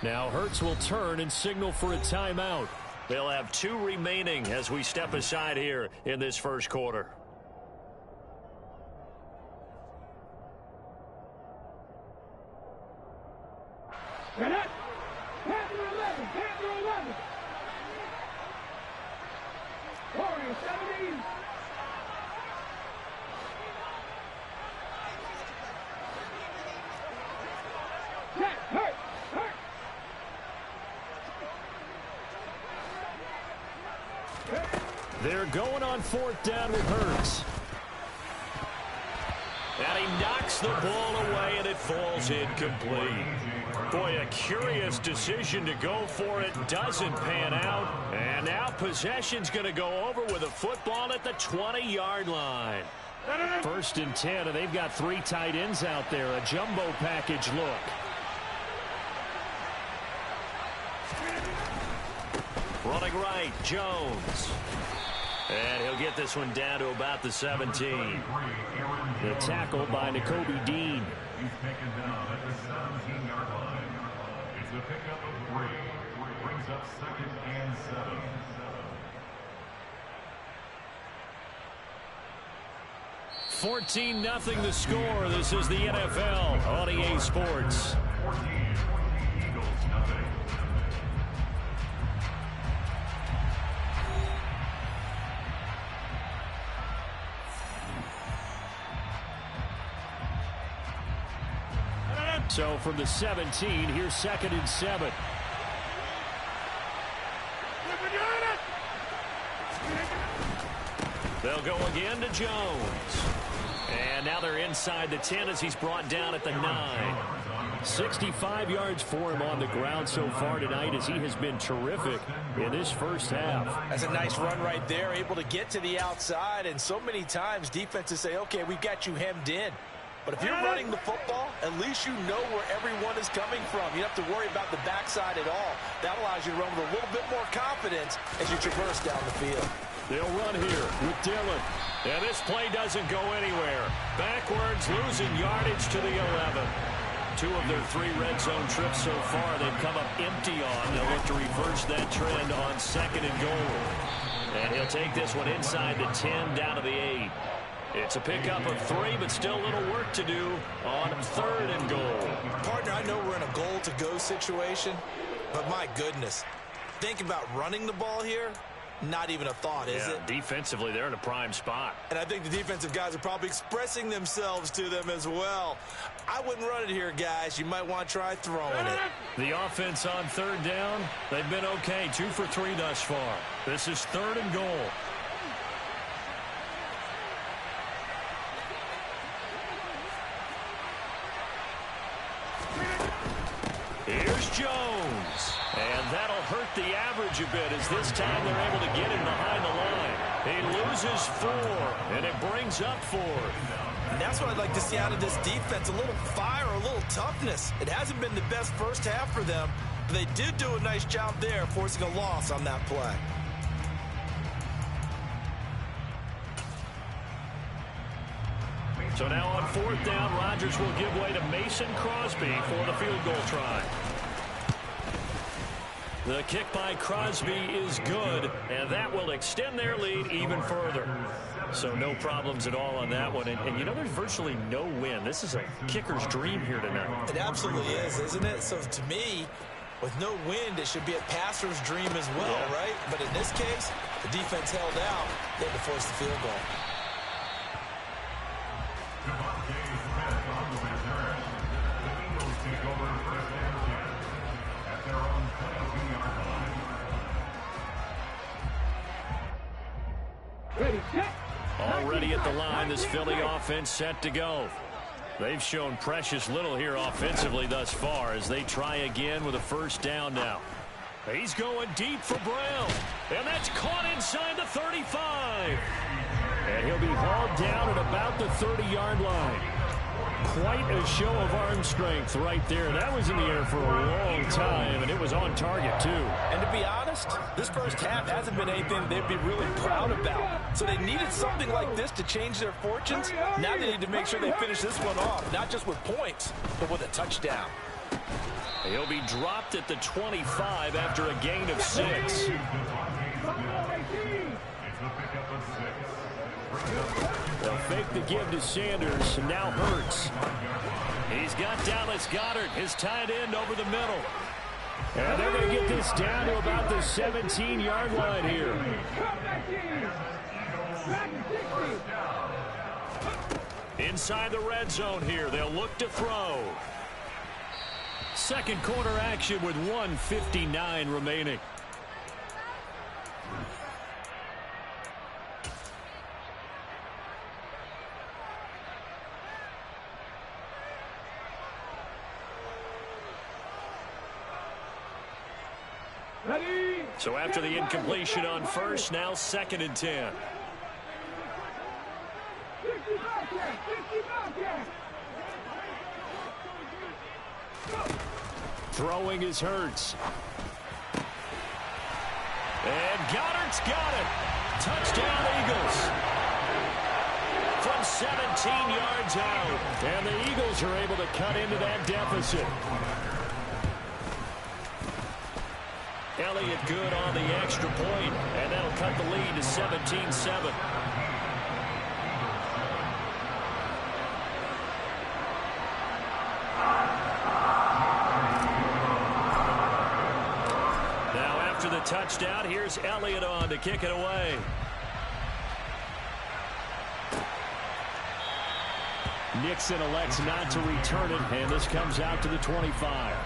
S3: Now Hurts will turn and signal for a timeout. They'll have 2 remaining as we step aside here in this first quarter.
S8: Panther 11, Panther 11. Warrior 17. Hurt.
S3: They're going on 4th down with Hurts. And he knocks the ball away, and it falls incomplete. Boy, a curious decision to go for it. Doesn't pan out. And now possession's going to go over with a football at the 20-yard line. 1st and 10, and they've got 3 tight ends out there. A jumbo package look. Running right, Jones. And he'll get this one down to about the 17. The tackle by Nakobe Dean.
S6: He's taken down at the 17-yard line. It's a pickup of 3. Brings up 2nd and 7.
S3: 14-0 the score. This is the NFL on EA Sports.
S6: 14, Eagles nothing.
S3: So from the 17, here's 2nd and 7. They'll go again to Jones. And now they're inside the 10 as he's brought down at the 9. 65 yards for him on the ground so far tonight as he has been terrific in this first half.
S4: That's a nice run right there, able to get to the outside. And so many times defenses say, okay, we've got you hemmed in. But if you're running the football, at least you know where everyone is coming from. You don't have to worry about the backside at all. That allows you to run with a little bit more confidence as you traverse down the field.
S3: They'll run here with Dillon. And this play doesn't go anywhere. Backwards, losing yardage to the 11. 2 of their 3 red zone trips so far they've come up empty on. They'll look to reverse that trend on 2nd and goal. And he'll take this one inside the 10 down to the 8. It's a pickup of 3, but still a little work to do on 3rd and goal.
S4: Partner, I know we're in a goal-to-go situation, but my goodness, think about running the ball here. Not even a thought, is it?
S3: Defensively, they're in a prime spot.
S4: And I think the defensive guys are probably expressing themselves to them as well. I wouldn't run it here, guys. You might want to try throwing it.
S3: The offense on 3rd down, they've been okay. 2 for 3 thus far. This is 3rd and goal. Here's Jones. And that'll hurt the average a bit as this time they're able to get him behind the line. He loses 4, and it brings up 4.
S4: And that's what I'd like to see out of this defense, a little fire, a little toughness. It hasn't been the best first half for them, but they did do a nice job there forcing a loss on that play.
S3: So now on 4th down, Rodgers will give way to Mason Crosby for the field goal try. The kick by Crosby is good, and that will extend their lead even further. So no problems at all on that one. And you know, there's virtually no wind. This is a kicker's dream here tonight.
S4: It absolutely is, isn't it? So to me, with no wind, it should be a passer's dream as well, right? But in this case, the defense held out. They had to force the field goal.
S3: Already at the line, this Philly offense set to go. They've shown precious little here offensively thus far as they try again with a 1st down now. He's going deep for Brown, and that's caught inside the 35. And he'll be hauled down at about the 30-yard line. Quite a show of arm strength right there. That was in the air for a long time, and it was on target, too.
S4: And to be honest, this first half hasn't been anything they'd be really proud about. So they needed something like this to change their fortunes. Now they need to make sure they finish this one off, not just with points, but with a touchdown.
S3: He'll be dropped at the 25 after a gain of 6. They'll fake the give to Sanders, and now Hurts. He's got Dallas Goedert, his tight end, over the middle. And they're going to get this down to about the 17-yard line here. Inside the red zone here, they'll look to throw. Second quarter action with 1:59 remaining. So after the incompletion on 1st, now 2nd and 10. Throwing is Hurts. And Goddard's got it. Touchdown, Eagles. From 17 yards out. And the Eagles are able to cut into that deficit. Elliott good on the extra point, and that'll cut the lead to 17-7. the touchdown. Here's Elliott on to kick it away. Nixon elects not to return it, and this comes out to the 25.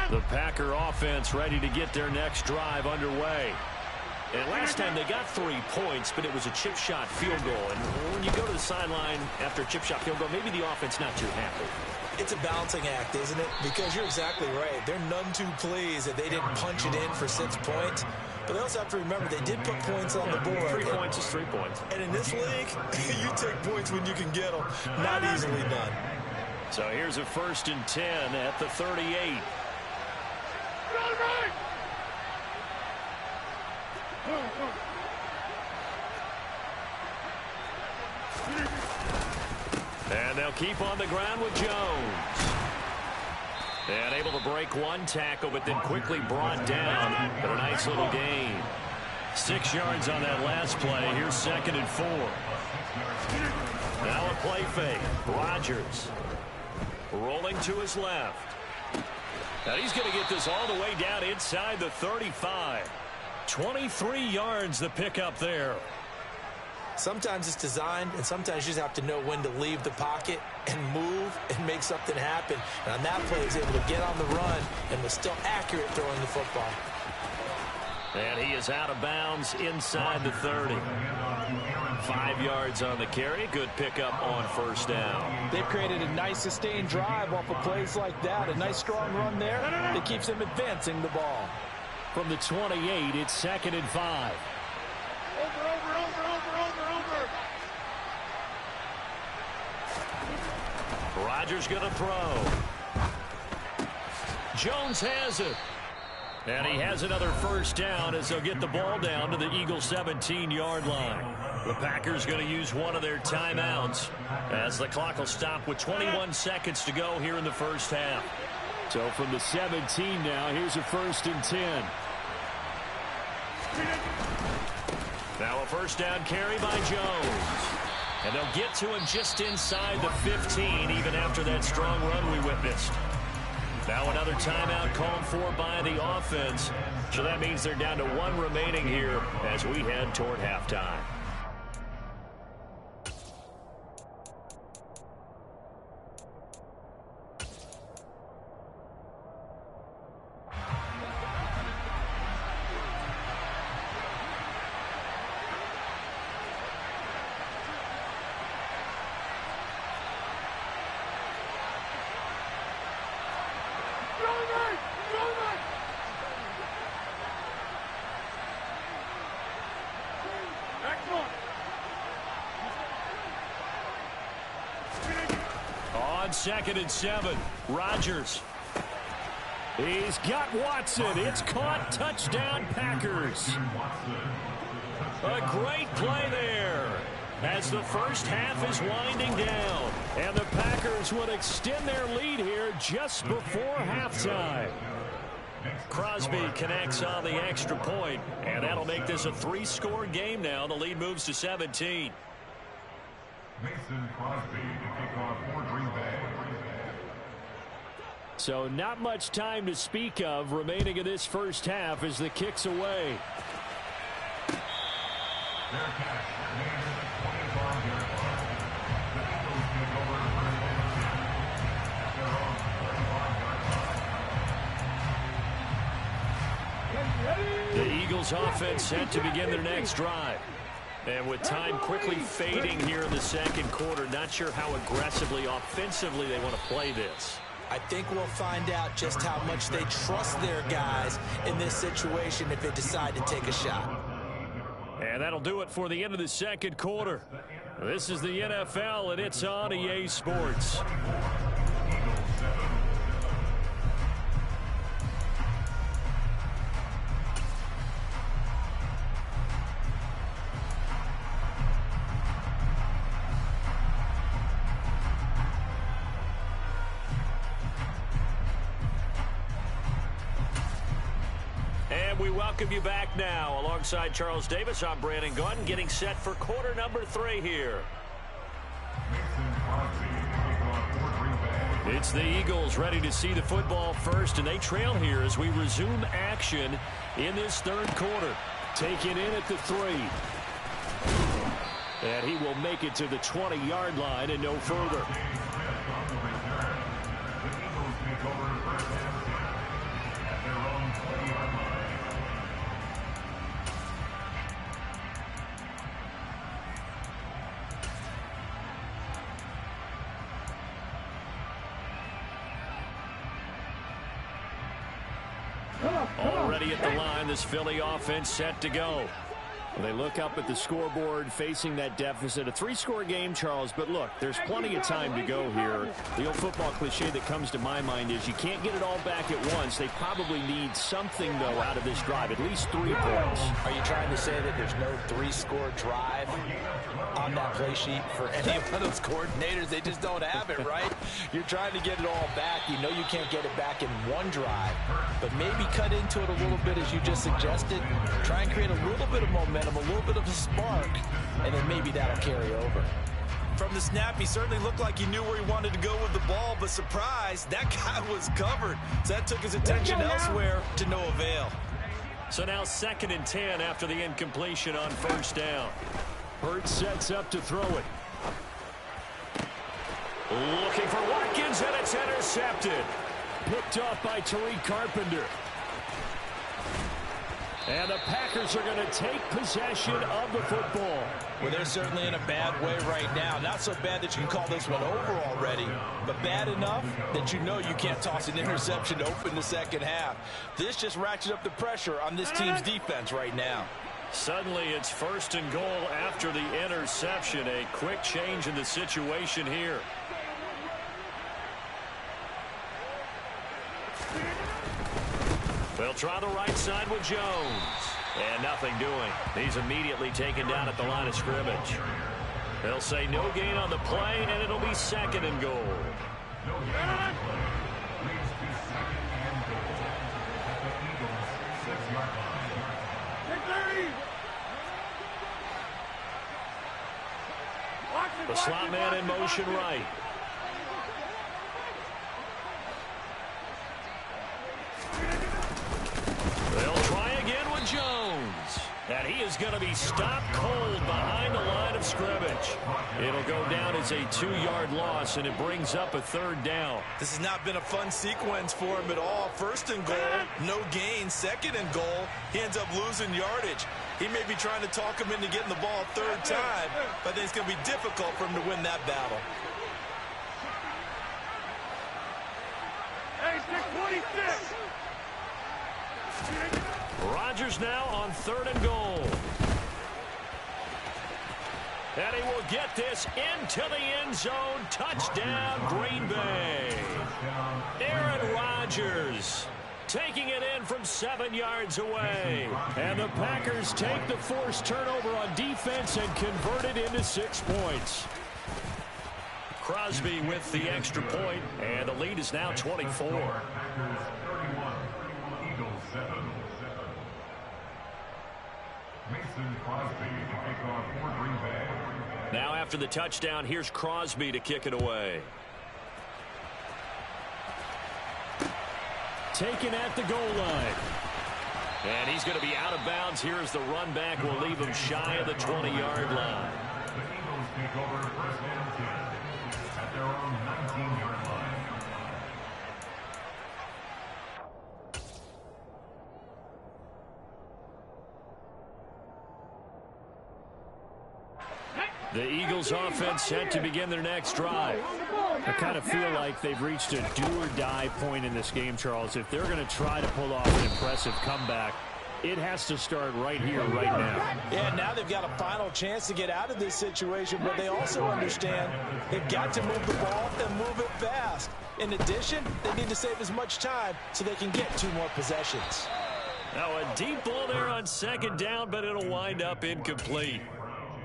S3: The Packer offense ready to get their next drive underway. And last time they got 3 points, but it was a chip shot field goal. And when you go to the sideline after a chip shot field goal, maybe the offense not too happy.
S4: It's a balancing act, isn't it? Because you're exactly right. They're none too pleased that they didn't punch it in for 6 points. But they also have to remember they did put points on the board.
S3: 3 points is 3 points.
S4: And in this league, you take points when you can get them. Not easily done.
S3: So here's a 1st and 10 at the 38. And they'll keep on the ground with Jones. And able to break 1 tackle, but then quickly brought down. But a nice little gain. 6 yards on that last play. Here's 2nd and 4. Now a play fake. Rodgers rolling to his left. And he's going to get this all the way down inside the 35. 23 yards the pickup there.
S4: Sometimes it's designed, and sometimes you just have to know when to leave the pocket and move and make something happen. And on that play, he was able to get on the run and was still accurate throwing the football.
S3: And he is out of bounds inside the 30. 5 yards on the carry. Good pickup on 1st down.
S4: They've created a nice sustained drive off of plays like that. A nice strong run there that keeps them advancing the ball.
S3: From the 28, it's 2nd and 5.
S8: Over.
S3: Rodgers going to throw. Jones has it. And he has another 1st down as they'll get the ball down to the Eagles' 17-yard line. The Packers going to use one of their timeouts as the clock will stop with 21 seconds to go here in the 1st half. So from the 17 now, here's a 1st and 10. Now a 1st down carry by Jones. And they'll get to him just inside the 15, even after that strong run we witnessed. Now another timeout called for by the offense. So that means they're down to 1 remaining here as we head toward halftime. On 2nd and 7, Rodgers. He's got Watson. It's caught. Touchdown, Packers. A great play there as the 1st half is winding down. And the Packers would extend their lead here just before halftime. Crosby connects on the extra point, and that'll make this a 3-score game now. The lead moves to 17.
S6: Mason Crosby to kick off for Green Bay.
S3: So not much time to speak of remaining in this 1st half as the kick's away.
S6: Fair catch. Made at the 25-yard line. The Eagles kick over to first and 10 at their own 35-yard line.
S3: The Eagles offense set to begin their next drive. And with time quickly fading here in the 2nd quarter, not sure how aggressively, offensively they want to play this.
S4: I think we'll find out just how much they trust their guys in this situation if they decide to take a shot.
S3: And that'll do it for the end of the 2nd quarter. This is the NFL, and it's on EA Sports. And we welcome you back now. Alongside Charles Davis, I'm Brandon Gunn, getting set for quarter number 3 here. It's the Eagles ready to see the football first, and they trail here as we resume action in this third quarter. Taken in at the 3. And he will make it to the 20-yard line and no further. Already at the line, this Philly offense set to go. They look up at the scoreboard facing that deficit. A 3-score game, Charles, but look, there's plenty of time to go here. The old football cliche that comes to my mind is you can't get it all back at once. They probably need something, though, out of this drive, at least 3 points.
S4: Are you trying to say that there's no 3-score drive on that play sheet for any of those coordinators? They just don't have it, right? You're trying to get it all back. You know you can't get it back in one drive, but maybe cut into it a little bit as you just suggested. Try and create a little bit of momentum, a little bit of a spark, and then maybe that'll carry over.
S9: From the snap, he certainly looked like he knew where he wanted to go with the ball, but surprise, that guy was covered. So that took his attention elsewhere to no avail.
S3: So now 2nd and 10 after the incompletion on first down.
S5: Hurts sets up to throw it.
S3: Looking for Watkins, and it's intercepted.
S5: Picked off by Tariq Carpenter. And the Packers are going to take possession of the football.
S4: Well, they're certainly in a bad way right now. Not so bad that you can call this one over already, but bad enough that you know you can't toss an interception to open the second half. This just ratchets up the pressure on this team's defense right now.
S3: Suddenly it's 1st and goal after the interception. A quick change in the situation here. They'll try the right side with Jones. And nothing doing. He's immediately taken down at the line of scrimmage. They'll say no gain on the play, and it'll be 2nd and goal.
S6: No gain on the play. Leads to 2nd and goal at the Eagles' 6-yard line.
S3: The slot man in motion right. They'll try again with Jones. And he is going to be stopped cold behind the line of scrimmage. It'll go down as a 2-yard loss, and it brings up a 3rd down.
S9: This has not been a fun sequence for him at all. 1st and goal, no gain. 2nd and goal, he ends up losing yardage. He may be trying to talk him into getting the ball a 3rd time, but I think it's going to be difficult for him to win that battle.
S8: Hey, 626.
S3: Rodgers now on 3rd and goal. And he will get this into the end zone. Touchdown, Green Bay. Aaron Rodgers taking it in from 7 yards away.
S5: And the Packers take the forced turnover on defense and convert it into 6 points.
S3: Crosby with the extra point, and the lead is now 24. Now after the touchdown, here's Crosby to kick it away.
S5: Taken at the goal line.
S3: And he's going to be out of bounds here as the run back will leave him shy of the 20-yard line.
S6: The Eagles take over 1st and 10 at their own 19-yard line.
S3: The Eagles offense set to begin their next drive.
S5: I kind of feel like they've reached a do-or-die point in this game, Charles. If they're going to try to pull off an impressive comeback, it has to start right here, right now.
S4: Yeah, now they've got a final chance to get out of this situation, but they also understand they've got to move the ball and move it fast. In addition, they need to save as much time so they can get 2 more possessions.
S3: Now a deep ball there on 2nd down, but it'll wind up incomplete.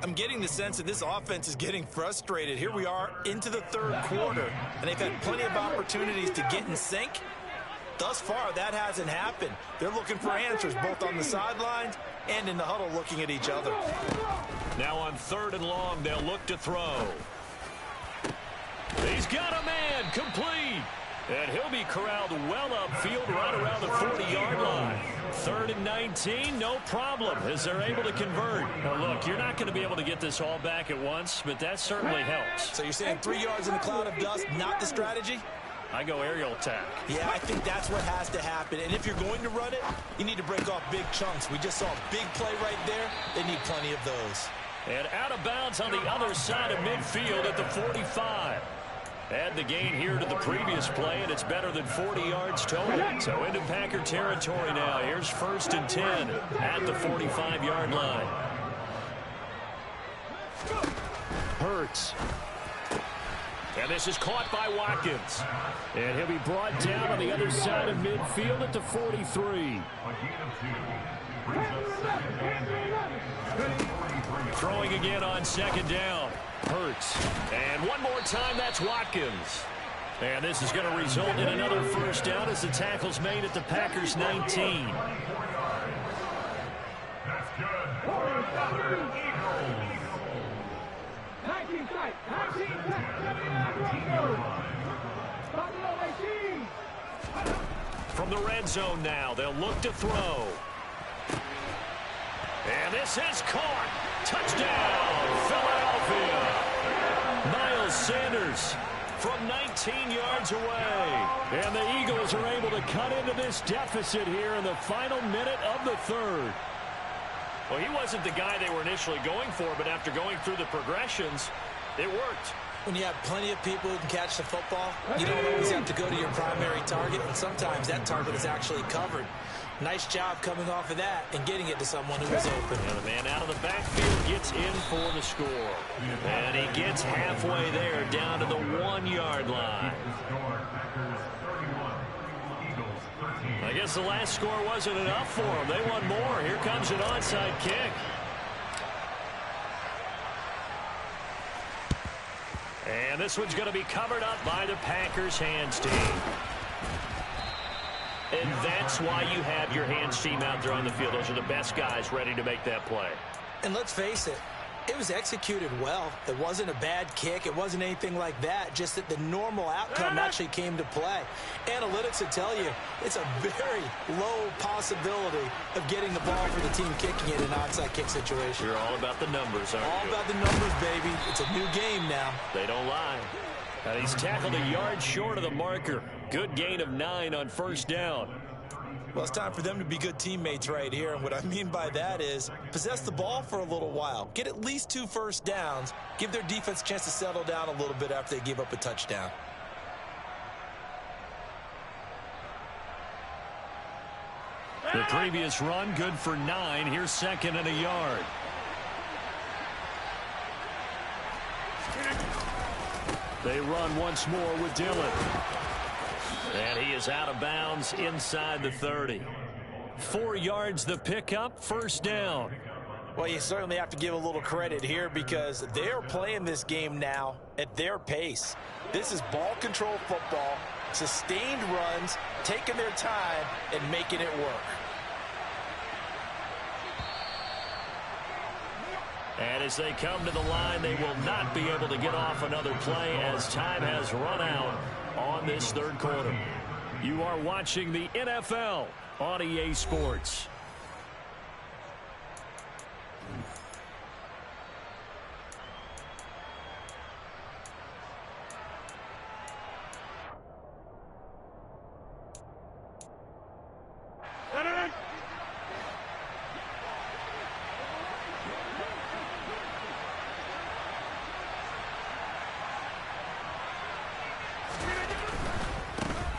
S9: I'm getting the sense that this offense is getting frustrated. Here we are into the 3rd quarter, and they've had plenty of opportunities to get in sync.
S4: thus far, that hasn't happened. They're looking for answers, both on the sidelines and in the huddle looking at each other.
S3: Now on 3rd and long, they'll look to throw. He's got a man, complete. And he'll be corralled well upfield right around the 40-yard line. 3rd and 19, no problem, as they're able to convert. Now, look, you're not going to be able to get this all back at once, but that certainly helps.
S4: So you're saying 3 yards in a cloud of dust, not the strategy?
S3: I go aerial attack.
S4: Yeah, I think that's what has to happen. And if you're going to run it, you need to break off big chunks. We just saw a big play right there. They need plenty of those.
S3: And out of bounds on the other side of midfield at the 45. Add the gain here to the previous play, and it's better than 40 yards total. So into Packer territory now. Here's 1st and 10 at the 45-yard line.
S5: Hurts.
S3: And this is caught by Watkins.
S5: And he'll be brought down on the other side of midfield at the 43.
S3: Throwing again on 2nd down.
S5: Hurts.
S3: And one more time, that's Watkins. And this is going to result in another 1st down as the tackle's made at the Packers' 19.
S6: That's good.
S8: 19 tight. 19 tight. 18.
S3: From the red zone now, they'll look to throw. And this is caught. Touchdown, Philadelphia. Miles Sanders from 19 yards away. And the Eagles are able to cut into this deficit here in the final minute of the 3rd. Well, he wasn't the guy they were initially going for, but after going through the progressions, it worked.
S4: When you have plenty of people who can catch the football, you don't always have to go to your primary target, and sometimes that target is actually covered. Nice job coming off of that and getting it to someone who was open.
S3: And the man out of the backfield gets in for the score. And he gets halfway there down to the 1-yard line. I guess the last score wasn't enough for them. They want more. Here comes an onside kick. And this one's going to be covered up by the Packers hands team. And that's why you have your hands team out there on the field. Those are the best guys ready to make that play.
S4: And let's face it, it was executed well. It wasn't a bad kick. It wasn't anything like that. Just that the normal outcome actually came to play. Analytics will tell you it's a very low possibility of getting the ball for the team kicking it in an onside kick situation.
S3: You're all about the numbers, aren't you?
S4: All about the numbers, baby. It's a new game now.
S3: They don't lie. And he's tackled a yard short of the marker. Good gain of 9 on 1st down.
S4: Well, it's time for them to be good teammates right here. And what I mean by that is possess the ball for a little while. Get at least 2 first downs. Give their defense a chance to settle down a little bit after they give up a touchdown.
S3: The previous run, good for 9. Here's 2nd and a yard. They run once more with Dillon. And he is out of bounds inside the 30. 4 yards the pickup, 1st down.
S4: Well, you certainly have to give a little credit here because they're playing this game now at their pace. This is ball control football, sustained runs, taking their time and making it work.
S3: And as they come to the line, they will not be able to get off another play as time has run out on this 3rd quarter. You are watching the NFL on EA Sports.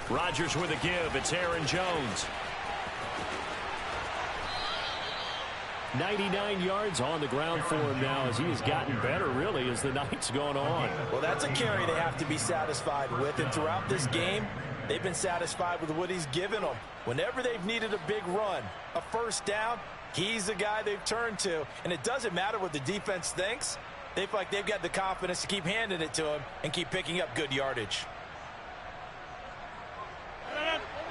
S3: Rodgers with a give. It's Aaron Jones. 99 yards on the ground for him now as he has gotten better, really, as the night's gone on.
S4: Well, that's a carry they have to be satisfied with. And throughout this game, they've been satisfied with what he's given them. Whenever they've needed a big run, a 1st down, he's the guy they've turned to. And it doesn't matter what the defense thinks. They feel like they've got the confidence to keep handing it to him and keep picking up good yardage.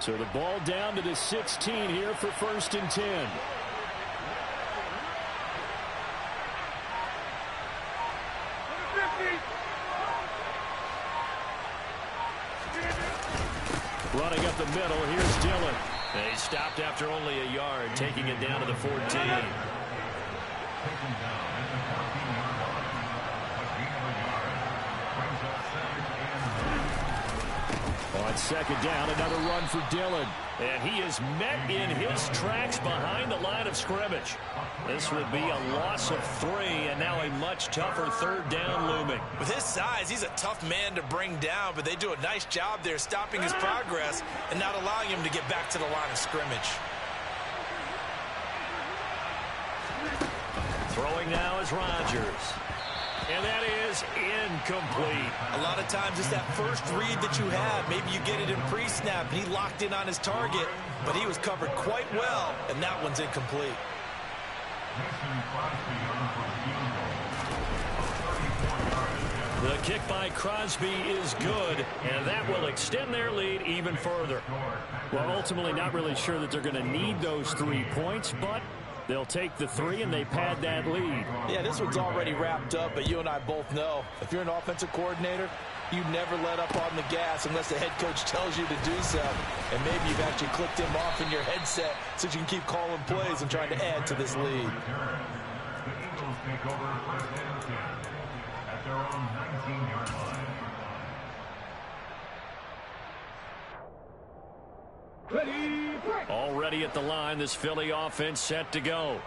S5: So the ball down to the 16 here for 1st and 10. Running up the middle, here's Dillon.
S3: And he stopped after only a yard, taking it down to the 14.
S5: On 2nd down, another run for Dillon.
S3: And he is met in his tracks behind the line of scrimmage. This will be a loss of 3, and now a much tougher 3rd down looming.
S9: With his size, he's a tough man to bring down, but they do a nice job there stopping his progress and not allowing him to get back to the line of scrimmage.
S3: Throwing now is Rodgers. And that is incomplete.
S9: A lot of times it's that first read that you have. Maybe you get it in pre-snap, and he locked in on his target, but he was covered quite well, and that one's incomplete.
S3: The kick by Crosby is good, and that will extend their lead even further.
S5: Well, ultimately not really sure that they're going to need those 3 points, but they'll take the 3 and they pad that lead.
S4: Yeah, this one's already wrapped up, but you and I both know if you're an offensive coordinator, you never let up on the gas unless the head coach tells you to do so. And maybe you've actually clicked him off in your headset so you can keep calling plays and trying to add to this lead.
S6: The Eagles take over 1st and 10 at their own 19-yard line.
S3: Already at the line, this Philly offense set to go.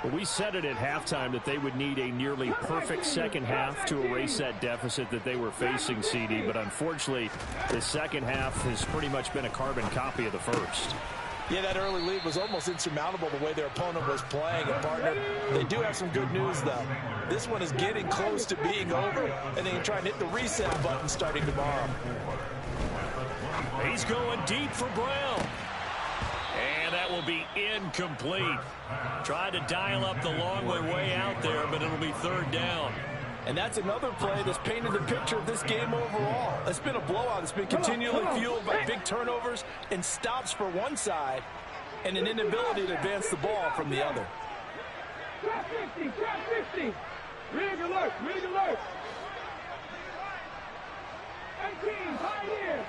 S5: Well, we said it at halftime that they would need a nearly perfect second half to erase that deficit that they were facing, CD. But unfortunately, the second half has pretty much been a carbon copy of the first.
S4: Yeah, that early lead was almost insurmountable the way their opponent was playing. And, partner, they do have some good news, though. This one is getting close to being over, and they can try and hit the reset button starting tomorrow.
S3: He's going deep for Brown. And that will be incomplete. Tried to dial up the long way out there, but it'll be 3rd down.
S4: And that's another play that's painted the picture of this game overall. It's been a blowout. It's been continually fueled by big turnovers and stops for one side and an inability to advance the ball from the other.
S8: Trap 50. Rig alert. 18, pioneer.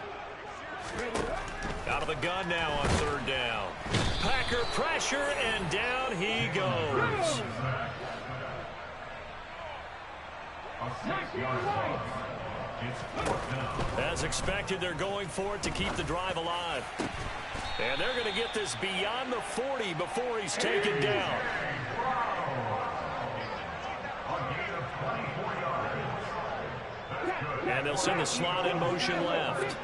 S3: Out of the gun now on 3rd down. Packer pressure, and down he goes. As expected, they're going for it to keep the drive alive. And they're going to get this beyond the 40 before he's taken down. And they'll send the slot in motion left.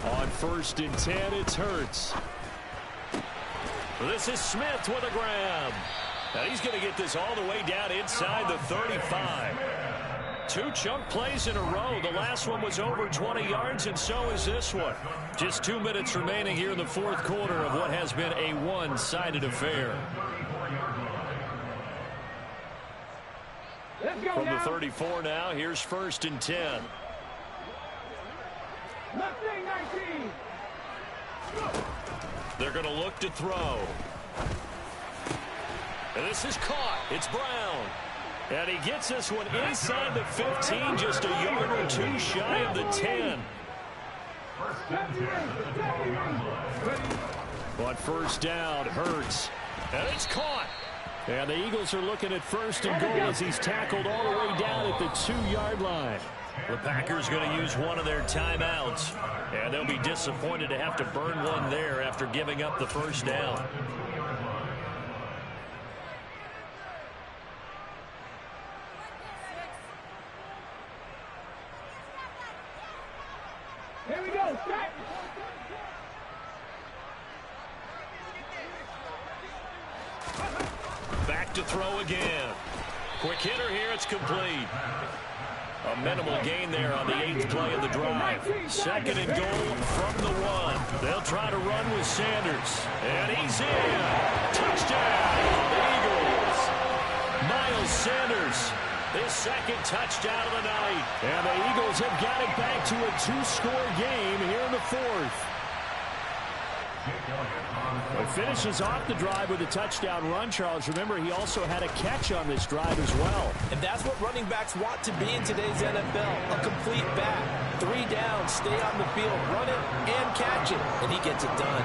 S5: On 1st and 10, it's Hurts.
S3: This is Smith with a grab. Now he's going to get this all the way down inside the 35. 2 chunk plays in a row. The last one was over 20 yards, and so is this one. Just 2 minutes remaining here in the 4th quarter of what has been a one-sided affair. From the 34 now, here's 1st and 10. They're going to look to throw. And this is caught. It's Brown. And he gets this one inside the 15, just a yard or 2 shy of the 10.
S5: On 1st down, Hurts.
S3: And it's caught.
S5: And the Eagles are looking at 1st and goal as he's tackled all the way down at the 2-yard line.
S3: The Packers going to use one of their timeouts. And they'll be disappointed to have to burn one there after giving up the 1st down.
S8: Here we go. Set.
S3: Back to throw again. Quick hitter here. It's complete. A minimal gain there on the 8th play of the drive. 2nd and goal from the 1. They'll try to run with Sanders. And he's in. Touchdown, Eagles. Miles Sanders His second touchdown of the night. And the Eagles have got it back to a 2-score game here in the fourth. He finishes off the drive with a touchdown run, Charles. Remember, he also had a catch on this drive as well.
S4: And that's what running backs want to be in today's NFL, a complete back. 3 downs, stay on the field, run it, and catch it, and he gets it done.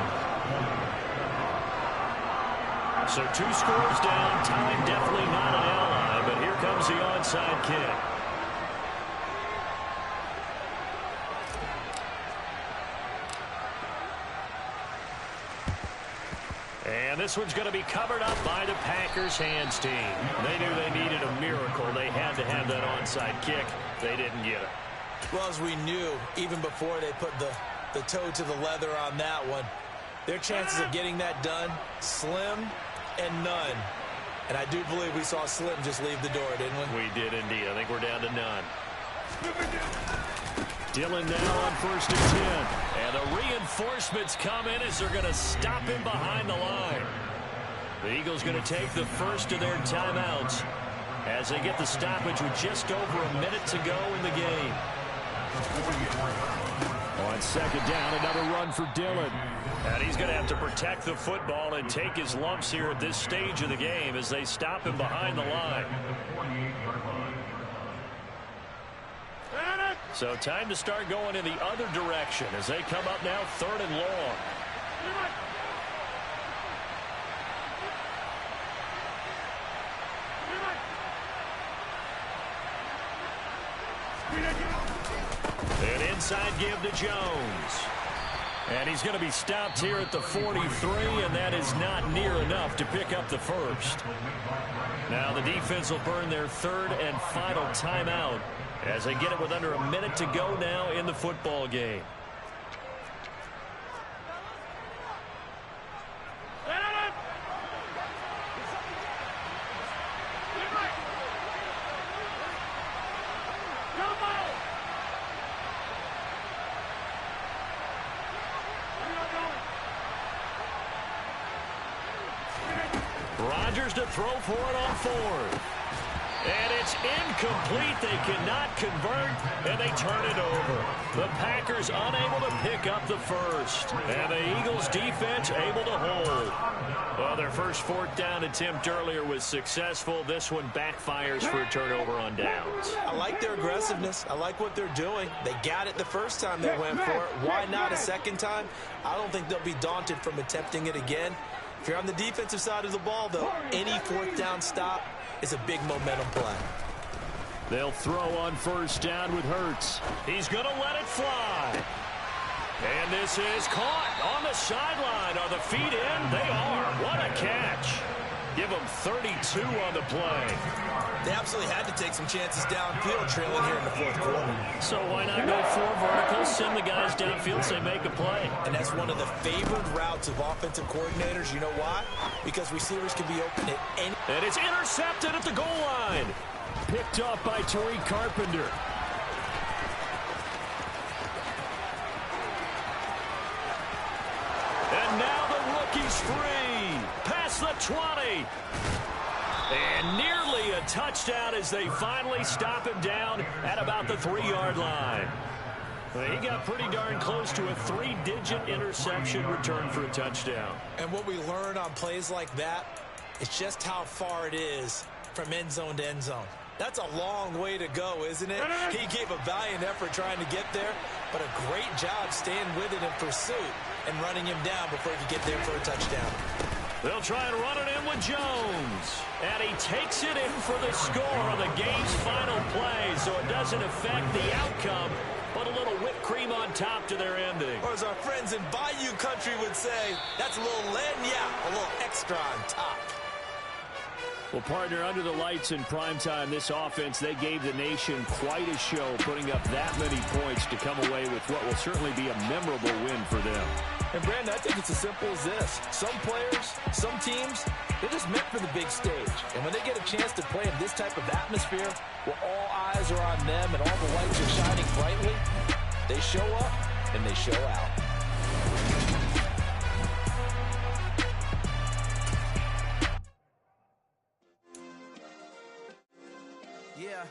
S3: So 2 scores down, time definitely not an ally, but here comes the onside kick. And this one's going to be covered up by the Packers hands team. They knew they needed a miracle. They had to have that onside kick. They didn't get it.
S4: Well, as we knew, even before they put the toe to the leather on that one, their chances of getting that done, slim and none. And I do believe we saw Slim just leave the door, didn't we?
S3: We did indeed. I think we're down to none. Dillon now on 1st and 10. And the reinforcements come in as they're going to stop him behind the line. The Eagles going to take the first of their timeouts as they get the stoppage with just over a minute to go in the game. On 2nd down, another run for Dillon. And he's going to have to protect the football and take his lumps here at this stage of the game as they stop him behind the line. So time to start going in the other direction as they come up now 3rd and long. An inside give to Jones. And he's going to be stopped here at the 43, and that is not near enough to pick up the first. Now the defense will burn their 3rd and final timeout as they get it with under a minute to go now in the football game. Rodgers to throw for it on 4th. And it's incomplete. They cannot convert, and they turn it over. The Packers unable to pick up the first. And the Eagles defense able to hold. Well, their first 4th down attempt earlier was successful. This one backfires for a turnover on downs.
S4: I like their aggressiveness. I like what they're doing. They got it the first time they went for it. Why not a second time? I don't think they'll be daunted from attempting it again. If you're on the defensive side of the ball, though, any 4th down stop is a big momentum play.
S3: They'll throw on 1st down with Hurts. He's going to let it fly. And this is caught on the sideline. Are the feet in? They are. What a catch. Give them 32 on the play.
S4: They absolutely had to take some chances downfield trailing here in the 4th quarter.
S3: So why not go 4 verticals, send the guys downfield, say make a play.
S4: And that's one of the favored routes of offensive coordinators. You know why? Because receivers can be open at any...
S3: And it's intercepted at the goal line. Picked off by Tariq Carpenter. And now the rookie's free. Past the 20. And nearly a touchdown as they finally stop him down at about the 3-yard line. He got pretty darn close to a 3-digit interception return for a touchdown.
S4: And what we learn on plays like that is just how far it is from end zone to end zone. That's a long way to go, isn't it? He gave a valiant effort trying to get there, but a great job staying with it in pursuit and running him down before he could get there for a touchdown.
S3: They'll try and run it in with Jones. And he takes it in for the score on the game's final play, so it doesn't affect the outcome, but a little whipped cream on top to their ending.
S4: Or as our friends in Bayou Country would say, that's a little a little extra on top.
S5: Well, partner, under the lights in primetime, this offense, they gave the nation quite a show, putting up that many points to come away with what will certainly be a memorable win for them.
S4: And, Brandon, I think it's as simple as this. Some players, some teams, they're just meant for the big stage. And when they get a chance to play in this type of atmosphere, where all eyes are on them and all the lights are shining brightly, they show up and they show out.
S7: Yeah.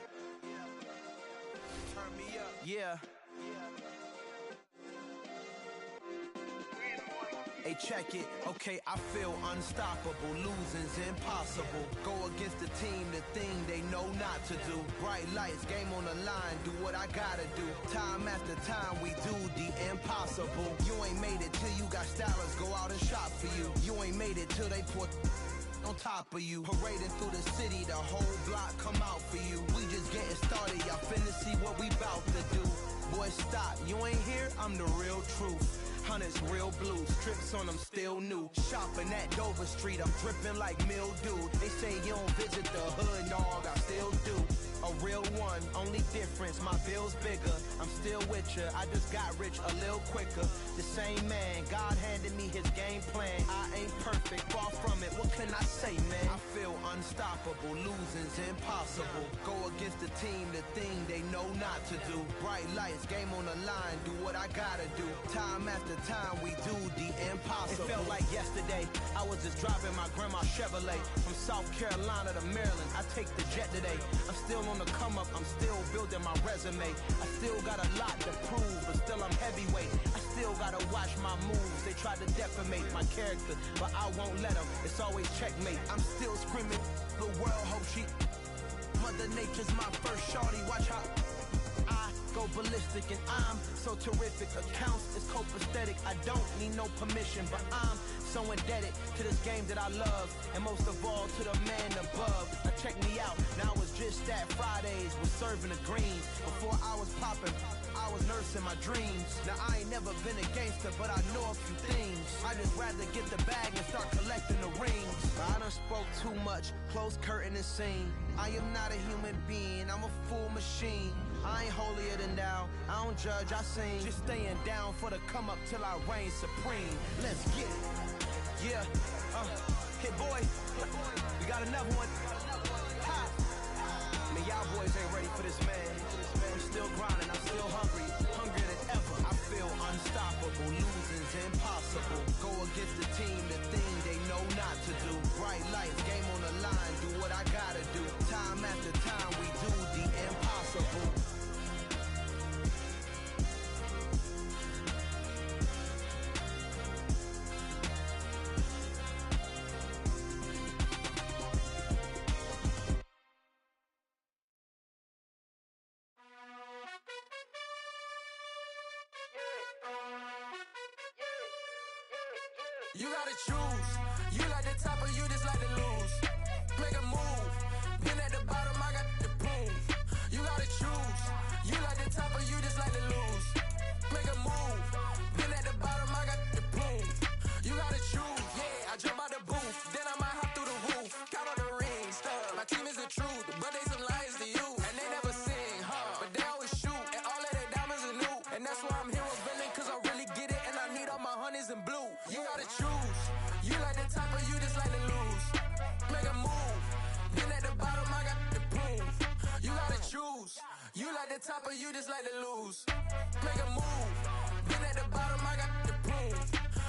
S10: Hey, check it. Okay, I feel unstoppable. Losing's impossible. Go against the team, the thing they know not to do. Bright lights, game on the line. Do what I gotta do. Time after time, we do the impossible. You ain't made it till you got stylers go out and shop for you. You ain't made it till they put on top of you. Parading through the city, the whole block come out for you. We just getting started, y'all finna see what we bout to do. Boy, stop, you ain't here, I'm the real truth. Hunters real blue, strips on them still new. Shopping at Dover Street, I'm dripping like mildew. They say you don't visit the hood, dog, I still do. A real one, only difference, my bill's bigger. I'm still with ya, I just got rich a little quicker. The same man, God handed me his game plan. I ain't perfect, far from it, what can I say, man? I feel unstoppable, losing's impossible. Go against the team, the thing they know not to do. Bright lights, game on the line, do what I gotta do. Time after time, we do the impossible. It felt like yesterday, I was just driving my grandma's Chevrolet. From South Carolina to Maryland, I take the jet today. I'm still on the come up, I'm still building my resume. I still got a lot to prove, but still I'm heavyweight. I still gotta watch my moves. They try to defamate my character, but I won't let them. It's always checkmate. I'm still screaming, the world hope she. Mother Nature's my first shorty, watch how I go ballistic and I'm so terrific. Accounts is copacetic, I don't need no permission, but I'm so indebted to this game that I love, and most of all to the man above. Now check me out, now it's just that Fridays was serving the greens. Before I was popping, I was nursing my dreams. Now I ain't never been a gangster, but I know a few things. I just rather get the bag and start collecting the rings. I done spoke too much, close curtain and scene. I am not a human being, I'm a full machine. I ain't holier than thou, I don't judge, I sing. Just staying down for the come up till I reign supreme. Let's get it. Yeah, hey boy, we got another one. Ha! Man, y'all boys ain't ready for this, man. I'm still grinding, I'm still hungry, hungrier than ever. I feel unstoppable, losing's impossible. Go against the team, the thing they know not to do. Bright lights, game on the line, do what I gotta do. Time after time, we do the impossible.
S11: You gotta choose. You like the top or you just like to lose. Make a move. Been at the bottom, I got the proof. You gotta choose. You like the top or you just like to lose. Make a move. Been at the bottom, I got the proof. You gotta choose. Yeah, I jump out the booth. Then I might hop through the roof. Count on the rings. My team is the truth, but they some liars to you. And they never sing, but they always shoot. And all of their diamonds are new. And that's why I'm hero villain, cause I really get it. And I need all my honeys in blue. You gotta choose. You like the top or you just like to lose. Make a move. Been at the bottom, I got the proof. You gotta choose. You like the top or you just like to lose. Make a move. Been at the bottom, I got the proof.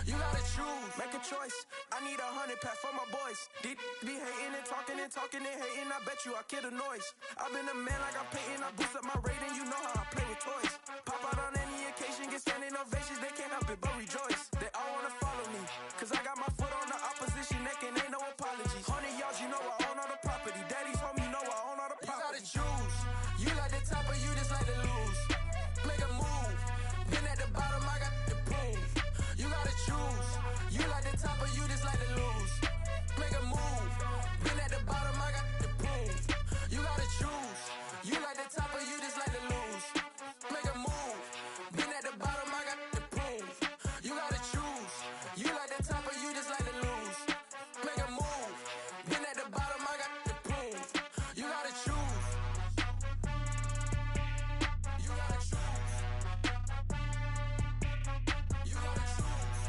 S11: You gotta choose. Make a choice. I need 100 pack for my boys. Be hating and talking and hating. I bet you I kill the noise. I've been a man like I'm Peyton. I boost up my rating. You know how I play with toys. Pop out on any occasion, get standing ovations. They can't help it but rejoice. They all wanna follow me, cause I got my foot on the opposition neck and ain't no apologies. 100 yards, you know I own all the property. Daddy's home, you know I own all the property. You gotta choose. You like the top or you just like to lose. Make a move. Been at the bottom, I got the proof. You gotta choose. You like the top or you just like to lose. Make a move. Been at the bottom, I got the proof. You gotta choose. You like the top or you just like to lose. Make a move. Been at the bottom, I got the proof. You gotta choose. You like the top or you just like to lose. Make a move. Been at the bottom, I got the proof. You gotta choose. You gotta choose. You gotta choose.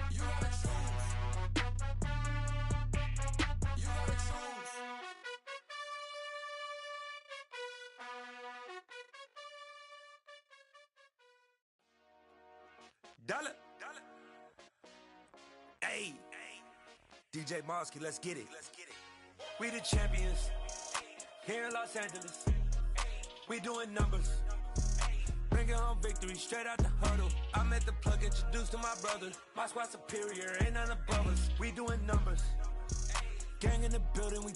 S11: You gotta choose. You gotta choose.
S12: Dollar. Hey. DJ Mosky, let's get it. We the champions. Here in Los Angeles. We doing numbers. Bringing home victory straight out the huddle. I'm at the plug plug, introduced to my brothers. My squad superior, ain't none above us. We doing numbers. Gang in the building, we